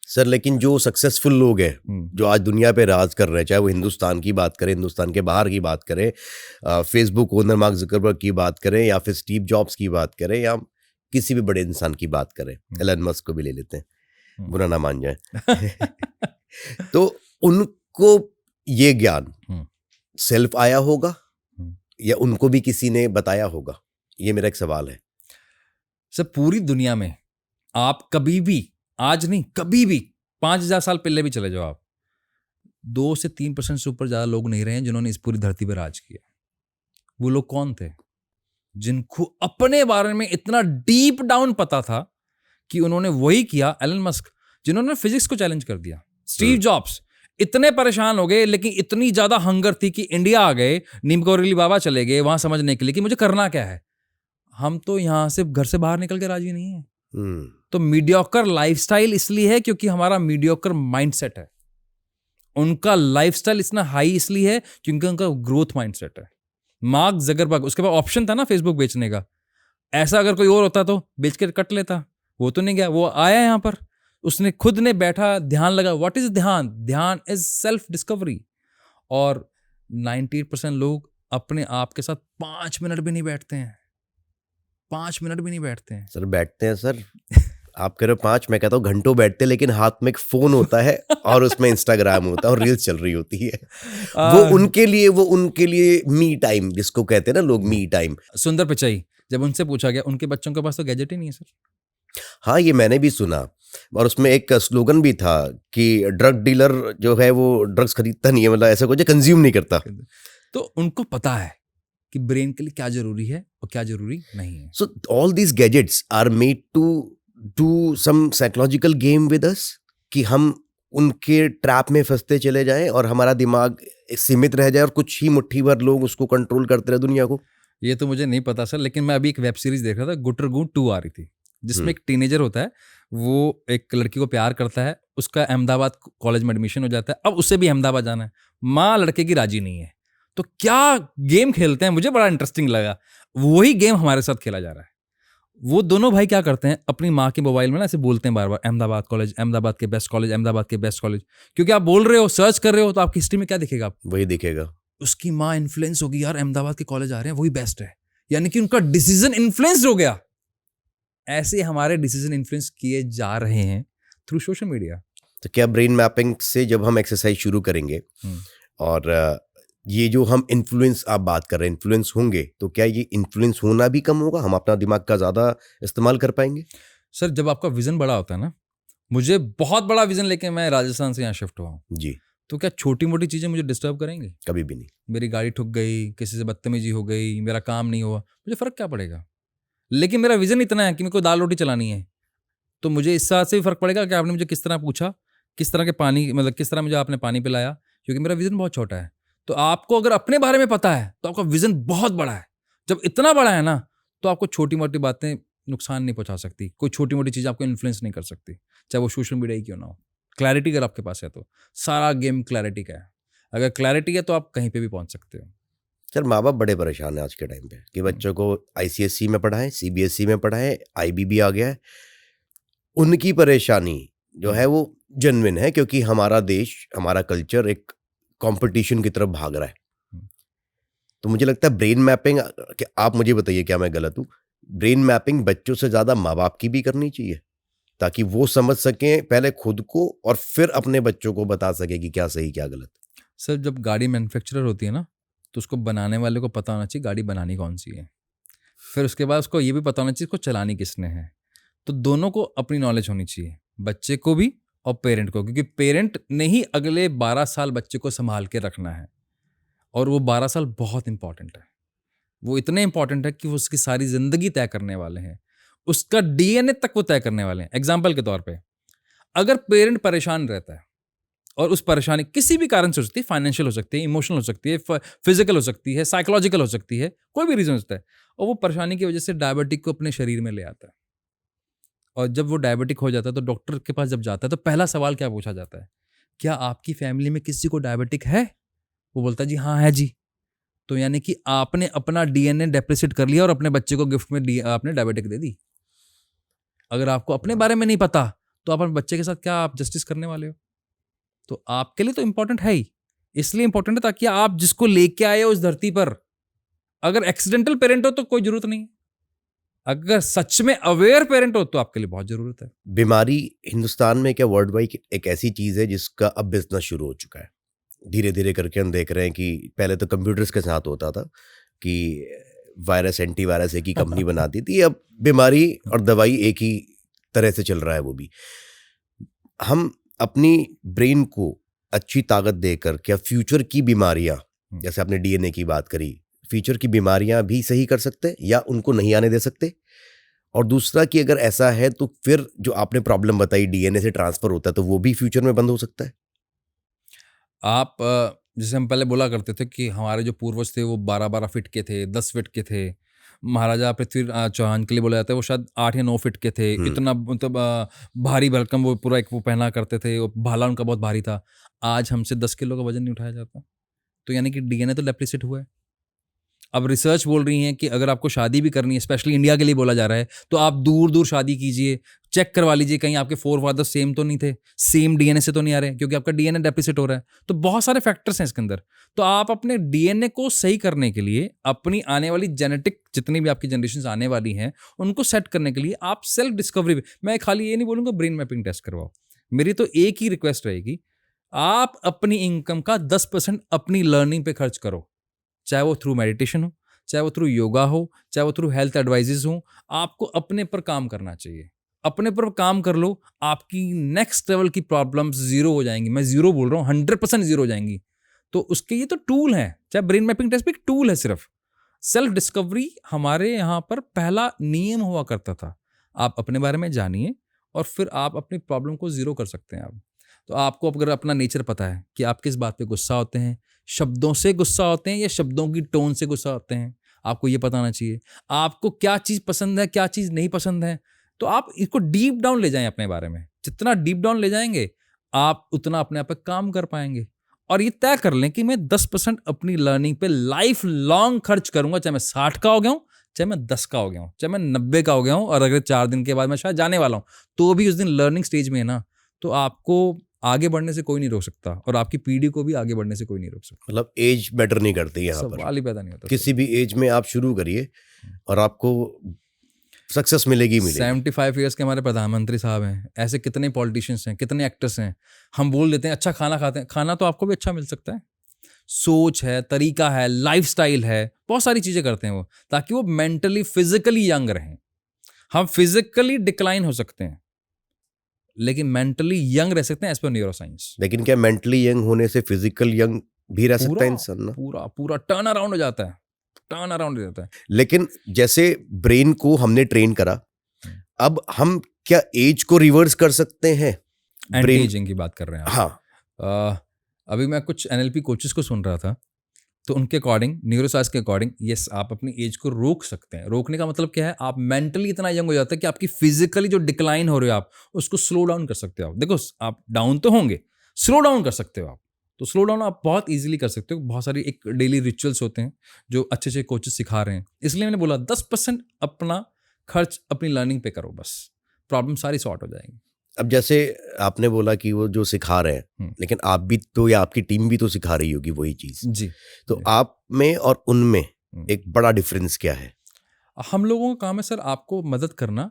सर। लेकिन जो सक्सेसफुल लोग हैं जो आज दुनिया पे राज कर रहे हैं, चाहे वो हिंदुस्तान की बात करें, हिंदुस्तान के बाहर की बात करें, फेसबुक ओनर मार्क जुकरबर्ग की बात करें, या फिर स्टीव जॉब्स की बात करें, या किसी भी बड़े इंसान की बात करें, एलन मस्क को भी ले लेते हैं, बुरा ना मान जाए। तो उनको ये ज्ञान सेल्फ आया होगा या उनको भी किसी ने बताया होगा? ये मेरा एक सवाल है सर। पूरी दुनिया में आप कभी भी, आज नहीं कभी भी, 5,000 साल पहले भी चले जाओ आप, 2 से 3% से ऊपर ज्यादा लोग नहीं रहे हैं जिन्होंने इस पूरी धरती पर राज किया। वो लोग कौन थे? जिनको अपने बारे में इतना डीप डाउन पता था कि उन्होंने वही किया। एलन मस्क, जिन्होंने फिजिक्स को चैलेंज कर दिया। स्टीव जॉब्स इतने परेशान हो गए, लेकिन इतनी ज्यादा हंगर थी कि इंडिया आ गए, नीम करोली बाबा चले गए वहां समझने के लिए कि मुझे करना क्या है। हम तो यहां से घर से बाहर निकल के राजी नहीं है। तो मीडियोकर लाइफस्टाइल इसलिए है क्योंकि हमारा मीडियोकर माइंडसेट है। उनका लाइफस्टाइल इतना हाई इसलिए है क्योंकि उनका ग्रोथ माइंडसेट है। मार्क जकरबर्ग, उसके पास ऑप्शन था ना फेसबुक बेचने का, ऐसा अगर कोई और होता तो बेच के कट लेता, वो तो नहीं गया, वो आया यहां पर, उसने खुद ने बैठा, ध्यान लगा। व्हाट इज ध्यान? ध्यान इज सेल्फ डिस्कवरी। और 98% लोग अपने आप के साथ 5 मिनट भी नहीं बैठते हैं, 5 मिनट भी नहीं बैठते हैं। सर बैठते हैं सर। आप कह रहे हो 5, मैं कहता हूँ घंटों बैठते हैं, लेकिन हाथ में एक फोन होता है और उसमें इंस्टाग्राम होता है और रील्स चल रही होती है। वो उनके लिए मी टाइम, जिसको कहते हैं ना लोग, मी टाइम। सुंदर पिचाई, जब उनसे पूछा गया, उनके बच्चों के पास तो गैजेट ही नहीं है सर। हाँ, ये मैंने भी सुना, और उसमें एक स्लोगन भी था कि ड्रग डीलर जो है वो ड्रग्स खरीदता नहीं है, मतलब ऐसा कुछ कंज्यूम नहीं करता। तो उनको पता है कि ब्रेन के लिए क्या जरूरी है और क्या जरूरी नहीं है। So all these gadgets are made to do some psychological game with us, कि हम उनके ट्रैप में फंसते चले जाएं और हमारा दिमाग सीमित रह जाए और कुछ ही मुट्ठी भर लोग उसको कंट्रोल करते रहे दुनिया को। ये तो मुझे नहीं पता सर, लेकिन मैं अभी एक वेब सीरीज देख रहा था, गुटरगू 2 आ रही थी, जिसमें एक टीनेजर होता है, वो एक लड़की को प्यार करता है, उसका अहमदाबाद कॉलेज में एडमिशन हो जाता है, अब उसे भी अहमदाबाद जाना है, माँ लड़के की राजी नहीं है, तो क्या गेम खेलते हैं, मुझे बड़ा इंटरेस्टिंग लगा। वही गेम हमारे साथ खेला जा रहा है। वो दोनों भाई क्या करते हैं, अपनी माँ के मोबाइल में ना ऐसे बोलते हैं बार बार, अहमदाबाद कॉलेज, अहमदाबाद के बेस्ट कॉलेज, अहमदाबाद के बेस्ट कॉलेज, क्योंकि आप बोल रहे हो, सर्च कर रहे हो, तो आपकी हिस्ट्री में क्या दिखेगा? वही दिखेगा। उसकी माँ इन्फ्लुएंस होगी, यार अहमदाबाद के कॉलेज आ रहे हैं, वही बेस्ट है, यानी कि उनका डिसीजन इन्फ्लुएंस्ड हो गया। ऐसे हमारे डिसीजन इन्फ्लुएंस किए जा रहे हैं थ्रू सोशल मीडिया। तो क्या ब्रेन मैपिंग से जब हम एक्सरसाइज शुरू करेंगे और ये जो हम इन्फ्लुएंस आप बात कर रहे हैं, इन्फ्लुएंस होंगे, तो क्या ये इन्फ्लुएंस होना भी कम होगा? हम अपना दिमाग का ज़्यादा इस्तेमाल कर पाएंगे? सर जब आपका विजन बड़ा होता है ना, मुझे बहुत बड़ा विजन लेके मैं राजस्थान से यहाँ शिफ्ट हुआ हूँ जी, तो क्या छोटी मोटी चीज़ें मुझे डिस्टर्ब करेंगी? कभी भी नहीं। मेरी गाड़ी ठुक गई, किसी से बदतमीजी हो गई, मेरा काम नहीं हुआ, मुझे फ़र्क क्या पड़ेगा? लेकिन मेरा विजन इतना है कि मेरे को दाल रोटी चलानी है, तो मुझे इस बात से भी फ़र्क पड़ेगा कि आपने मुझे किस तरह पूछा, किस तरह के पानी, मतलब किस तरह मुझे आपने पानी पिलाया, क्योंकि मेरा विजन बहुत छोटा है। तो आपको अगर अपने बारे में पता है तो आपका विजन बहुत बड़ा है। जब इतना बड़ा है ना, तो आपको छोटी मोटी बातें नुकसान नहीं पहुंचा सकती, कोई छोटी मोटी चीज़ आपको इन्फ्लुएंस नहीं कर सकती, चाहे वो सोशल मीडिया ही क्यों ना हो। क्लैरिटी अगर आपके पास है तो सारा गेम क्लैरिटी का है। अगर क्लैरिटी है तो आप कहीं पे भी पहुंच सकते हो। सर माँ बाप बड़े परेशान हैं आज के टाइम पे कि बच्चों को आईसीएसई में पढ़ाएं, सीबीएसई में पढ़ाएं, आईबी भी आ गया है। उनकी परेशानी जो है वो जेन्युइन है, क्योंकि हमारा देश, हमारा कल्चर एक कंपटीशन की तरफ भाग रहा है। तो मुझे लगता है ब्रेन मैपिंग, कि आप मुझे बताइए क्या मैं गलत हूँ, ब्रेन मैपिंग बच्चों से ज़्यादा माँ बाप की भी करनी चाहिए, ताकि वो समझ सकें पहले खुद को और फिर अपने बच्चों को बता सके कि क्या सही क्या गलत। सर जब गाड़ी मैन्युफैक्चरर होती है ना, तो उसको बनाने वाले को पता होना चाहिए गाड़ी बनानी कौन सी है, फिर उसके बाद उसको ये भी पता होना चाहिए इसको चलानी किसने है। तो दोनों को अपनी नॉलेज होनी चाहिए, बच्चे को भी और पेरेंट को, क्योंकि पेरेंट ने ही अगले 12 साल बच्चे को संभाल के रखना है, और वो 12 साल बहुत इंपॉर्टेंट है। वो इतने इंपॉर्टेंट है कि वो उसकी सारी जिंदगी तय करने वाले हैं, उसका डीएनए तक वो तय करने वाले हैं। एग्जाम्पल के तौर पे, अगर पेरेंट परेशान रहता है और उस परेशानी किसी भी कारण से हो सकती है, फाइनेंशियल हो सकती है, इमोशनल हो सकती है, फिजिकल हो सकती है, साइकोलॉजिकल हो सकती है, कोई भी रीजन होता है, और वो परेशानी की वजह से डायबिटिक को अपने शरीर में ले आता है, और जब वो डायबिटिक हो जाता है तो डॉक्टर के पास जब जाता है तो पहला सवाल क्या पूछा जाता है, क्या आपकी फैमिली में किसी को डायबिटिक है? वो बोलता है जी हाँ है जी। तो यानी कि आपने अपना डीएनए डेप्रिसिएट कर लिया और अपने बच्चे को गिफ्ट में आपने डायबिटिक दे दी। अगर आपको अपने बारे में नहीं पता तो आप अपने बच्चे के साथ क्या आप जस्टिस करने वाले हो? तो आपके लिए तो इंपॉर्टेंट है ही, इसलिए इंपॉर्टेंट है ताकि आप जिसको लेके आए हो इस धरती पर, अगर एक्सीडेंटल पेरेंट हो तो कोई जरूरत नहीं है, अगर सच में अवेयर पेरेंट हो तो आपके लिए बहुत जरूरत है। बीमारी हिंदुस्तान में क्या वर्ल्ड वाइड एक ऐसी चीज़ है जिसका अब बिजनेस शुरू हो चुका है। धीरे धीरे करके हम देख रहे हैं कि पहले तो कंप्यूटर्स के साथ होता था कि वायरस, एंटीवायरस एक ही कंपनी बनाती थी, अब बीमारी और दवाई एक ही तरह से चल रहा है। वो भी हम अपनी ब्रेन को अच्छी ताकत देकर क्या फ्यूचर की बीमारियां, जैसे आपने डीएनए की बात करी, फ्यूचर की बीमारियां भी सही कर सकते हैं या उनको नहीं आने दे सकते? और दूसरा कि अगर ऐसा है तो फिर जो आपने प्रॉब्लम बताई डीएनए से ट्रांसफर होता है, तो वो भी फ्यूचर में बंद हो सकता है? आप जैसे हम पहले बोला करते थे कि हमारे जो पूर्वज थे वो 12-12 फीट के थे, 10 फीट के थे। महाराजा पृथ्वी चौहान के लिए बोला जाता है वो शायद 8 या 9 फीट के थे। इतना मतलब भारी भरकम वो पूरा एक वो पहना करते थे, वो भाला उनका बहुत भारी था। आज हमसे 10 किलो का वजन नहीं उठाया जाता। तो यानी कि डीएनए तो डेप्रिसिएट हुआ है। अब रिसर्च बोल रही है कि अगर आपको शादी भी करनी है, स्पेशली इंडिया के लिए बोला जा रहा है, तो आप दूर दूर शादी कीजिए, चेक करवा लीजिए कहीं आपके फोरफादर सेम तो नहीं थे, सेम डीएनए से तो नहीं आ रहे, क्योंकि आपका डीएनए डेप्रिसिएट हो रहा है। तो बहुत सारे फैक्टर्स हैं इसके अंदर। तो आप अपने डीएनए को सही करने के लिए, अपनी आने वाली जेनेटिक जितनी भी आपकी जनरेशन आने वाली हैं उनको सेट करने के लिए आप सेल्फ डिस्कवरी, मैं खाली ये नहीं बोलूंगा ब्रेन मैपिंग टेस्ट करवाओ, मेरी तो एक ही रिक्वेस्ट रहेगी, आप अपनी इनकम का 10% अपनी लर्निंग पे खर्च करो, चाहे वो थ्रू मेडिटेशन हो, चाहे वो थ्रू योगा हो, चाहे वो थ्रू हेल्थ एडवाइजेस हो। आपको अपने पर काम करना चाहिए, अपने पर काम कर लो, आपकी नेक्स्ट लेवल की प्रॉब्लम्स जीरो हो जाएंगी। मैं जीरो बोल रहा हूँ, 100% जीरो हो जाएंगी। तो उसके ये तो टूल है, चाहे ब्रेन मैपिंग टेस्ट भी एक टूल है। सिर्फ सेल्फ डिस्कवरी हमारे यहाँ पर पहला नियम हुआ करता था। आप अपने बारे में जानिए और फिर आप अपनी प्रॉब्लम को जीरो कर सकते हैं। आप तो आपको अगर अपना नेचर पता है कि आप किस बात पे गुस्सा होते हैं, शब्दों से गुस्सा होते हैं या शब्दों की टोन से गुस्सा होते हैं, आपको ये पता होना चाहिए। आपको क्या चीज़ पसंद है, क्या चीज़ नहीं पसंद है, तो आप इसको डीप डाउन ले जाएं अपने बारे में। जितना डीप डाउन ले जाएंगे आप उतना अपने आप पे काम कर पाएंगे। और ये तय कर लें कि मैं 10% अपनी लर्निंग पे लाइफ लॉन्ग खर्च करूंगा, चाहे मैं 60 का हो गया हूं, चाहे मैं 10 का हो गया हूं, चाहे मैं 90 का हो गया हूं, और अगर 4 दिन के बाद मैं शायद जाने वाला हूं, तो भी उस दिन लर्निंग स्टेज में है ना, तो आपको आगे बढ़ने से कोई नहीं रोक सकता, और आपकी पीढ़ी को भी आगे बढ़ने से कोई नहीं रोक सकता। मतलब एज मैटर नहीं करती यहाँ पर, सवाल ही पैदा नहीं होता। किसी भी एज में आप शुरू करिए और आपको सक्सेस मिलेगी। 75 ईयर्स के हमारे प्रधानमंत्री साहब हैं, ऐसे कितने पॉलिटिशियंस हैं, कितने एक्टर्स हैं। हम बोल देते हैं अच्छा खाना खाते हैं, खाना तो आपको भी अच्छा मिल सकता है। सोच है, तरीका है, लाइफस्टाइल है, बहुत सारी चीजें करते हैं वो, ताकि वो मेंटली फिजिकली यंग रहें। हम फिजिकली डिक्लाइन हो सकते हैं लेकिन मेंटली यंग रह सकते हैं एज पर न्यूरो साइंस। लेकिन क्या मेंटली यंग होने से फिजिकल यंग भी रह सकता है इंसान ना? पूरा पूरा टर्न अराउंड हो जाता है, टर्न अराउंड हो जाता है। लेकिन जैसे ब्रेन को हमने ट्रेन करा, अब हम क्या एज को रिवर्स कर सकते हैं? एंटी एजिंग की बात कर रहे हैं आप? हाँ। अभी मैं कुछ एनएलपी कोचेस को सुन रहा था, तो उनके अकॉर्डिंग, न्यूरोसाइंस के अकॉर्डिंग, यस आप अपनी एज को रोक सकते हैं। रोकने का मतलब क्या है, आप मेंटली इतना यंग हो जाता है कि आपकी फिजिकली जो डिक्लाइन हो रहे हो आप उसको स्लो डाउन कर सकते हो। आप देखो, आप डाउन तो होंगे, स्लो डाउन कर सकते हो आप। तो स्लो डाउन आप बहुत इजीली कर सकते हो। बहुत सारी एक डेली रिचुअल्स होते हैं जो अच्छे अच्छे कोचेस सिखा रहे हैं। इसलिए मैंने बोला 10% अपना खर्च अपनी लर्निंग पे करो, बस प्रॉब्लम सारी सॉर्ट हो जाएंगी। अब जैसे आपने बोला कि वो जो सिखा रहे हैं, लेकिन आप भी तो या आपकी टीम भी तो सिखा रही होगी वही चीज़। जी। तो आप में और उनमें एक बड़ा डिफरेंस क्या है? हम लोगों का काम है सर आपको मदद करना,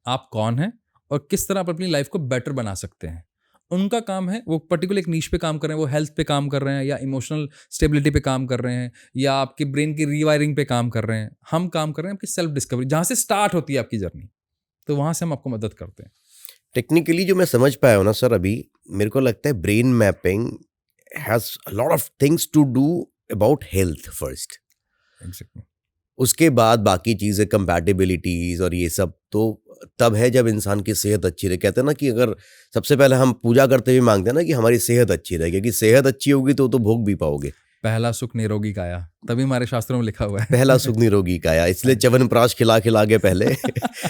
आप कौन हैं और किस तरह आप अपनी लाइफ को बेटर बना सकते हैं। उनका काम है वो पर्टिकुलर एक नीश पे काम कर रहे हैं, वो हेल्थ पे काम कर रहे हैं या इमोशनल स्टेबिलिटी पे काम कर रहे हैं या आपके ब्रेन की रीवायरिंग पे काम कर रहे हैं। हम काम कर रहे हैं आपकी सेल्फ डिस्कवरी, जहाँ से स्टार्ट होती है आपकी जर्नी, तो वहाँ से हम आपको मदद करते हैं। टेक्निकली जो मैं समझ पाया हूँ ना सर, अभी मेरे को लगता है brain mapping has a lot of things to do about health first. Exactly. उसके बाद बाकी चीज़ें कंपैटिबिलिटीज और ये सब तो तब है जब इंसान की सेहत अच्छी रहे। कहते हैं ना कि अगर सबसे पहले हम पूजा करते हुए मांगते हैं ना कि हमारी सेहत अच्छी रहे, क्योंकि सेहत अच्छी होगी तो भोग भी पाओगे। पहला सुख निरोगी काया, तभी हमारे शास्त्रों में लिखा हुआ है। पहला सुख निरोगी काया, इसलिए च्यवनप्राश खिला खिला के पहले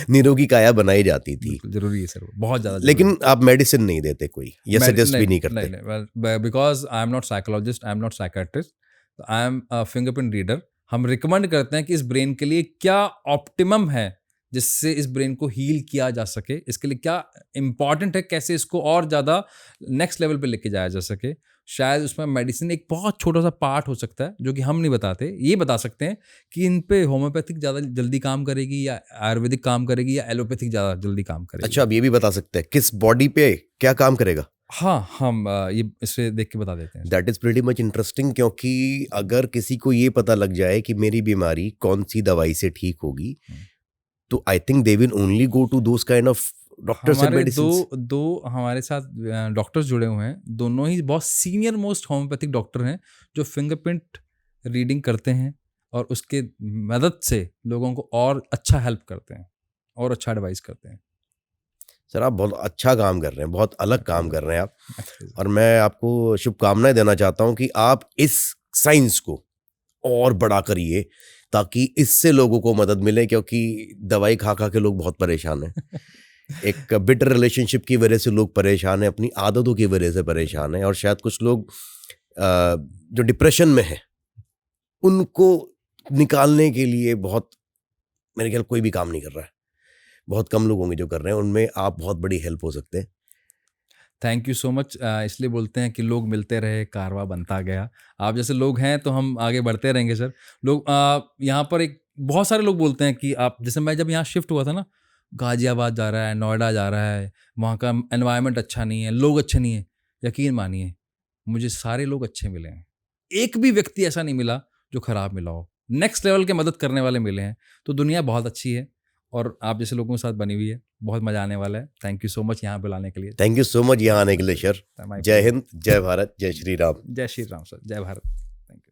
निरोगी काया बनाई जाती थी। बिल्कुल जरूरी है सर, बहुत ज़्यादा। लेकिन आप मेडिसिन नहीं देते कोई, ये सजेस्ट भी नहीं करते? Because I am not psychologist, I am not psychiatrist, I am fingerprint reader. हम रिकमेंड करते हैं कि इस ब्रेन के लिए क्या ऑप्टिमम है जिससे इस ब्रेन को हील किया जा सके, इसके लिए क्या इंपॉर्टेंट है, कैसे इसको और ज़्यादा नेक्स्ट लेवल पे लेके जाया जा सके। शायद उसमें मेडिसिन एक बहुत छोटा सा पार्ट हो सकता है जो कि हम नहीं बताते। ये बता सकते हैं कि इन पे होम्योपैथिक ज़्यादा जल्दी काम करेगी या आयुर्वेदिक काम करेगी या एलोपैथिक ज़्यादा जल्दी काम करेगी। अच्छा, अब ये भी बता सकते हैं किस बॉडी पे क्या काम करेगा? हाँ, हम ये इसे देख के बता देते हैं। That is pretty much interesting, क्योंकि अगर किसी को ये पता लग जाए कि मेरी बीमारी कौन सी दवाई से ठीक होगी, तो I think they will only go to those kind of doctors and हमारे मेडिसिन्स। दो हमारे साथ डॉक्टर्स जुड़े हुए हैं, दोनों ही बहुत सीनियर मोस्ट होम्योपैथिक डॉक्टर हैं जो फिंगरप्रिंट रीडिंग करते हैं और उसके मदद से लोगों को और अच्छा हेल्प करते हैं और अच्छा एडवाइस करते हैं। सर आप बहुत अच्छा काम कर रहे हैं, बहुत अलग काम कर रहे हैं आप, और मैं आपको शुभकामनाएं देना चाहता हूं कि आप इस साइंस को और बड़ा करिए ताकि इससे लोगों को मदद मिले, क्योंकि दवाई खा खा के लोग बहुत परेशान हैं। एक बिटर रिलेशनशिप की वजह से लोग परेशान हैं, अपनी आदतों की वजह से परेशान हैं, और शायद कुछ लोग जो डिप्रेशन में हैं उनको निकालने के लिए बहुत, मेरे ख्याल कोई भी काम नहीं कर रहा है, बहुत कम लोग होंगे जो कर रहे हैं, उनमें आप बहुत बड़ी हेल्प हो सकते हैं। Thank you so much. इसलिए बोलते हैं कि लोग मिलते रहे कारवा बनता गया। आप जैसे लोग हैं तो हम आगे बढ़ते रहेंगे सर। लोग यहाँ पर एक बहुत सारे लोग बोलते हैं कि आप जैसे, मैं जब यहाँ शिफ्ट हुआ था ना, गाजियाबाद जा रहा है, नोएडा जा रहा है, वहाँ का एनवायरनमेंट अच्छा नहीं है, लोग अच्छे नहीं है। यकीन मानिए मुझे सारे लोग अच्छे मिले हैं, एक भी व्यक्ति ऐसा नहीं मिला जो खराब मिला हो। नेक्स्ट लेवल के मदद करने वाले मिले हैं। तो दुनिया बहुत अच्छी है और आप जैसे लोगों के साथ बनी हुई है, बहुत मजा आने वाला है। थैंक यू सो मच यहाँ बुलाने के लिए। थैंक यू सो मच यहाँ आने के लिए सर। जय हिंद, जय भारत, जय श्री राम। जय श्री राम सर, जय भारत।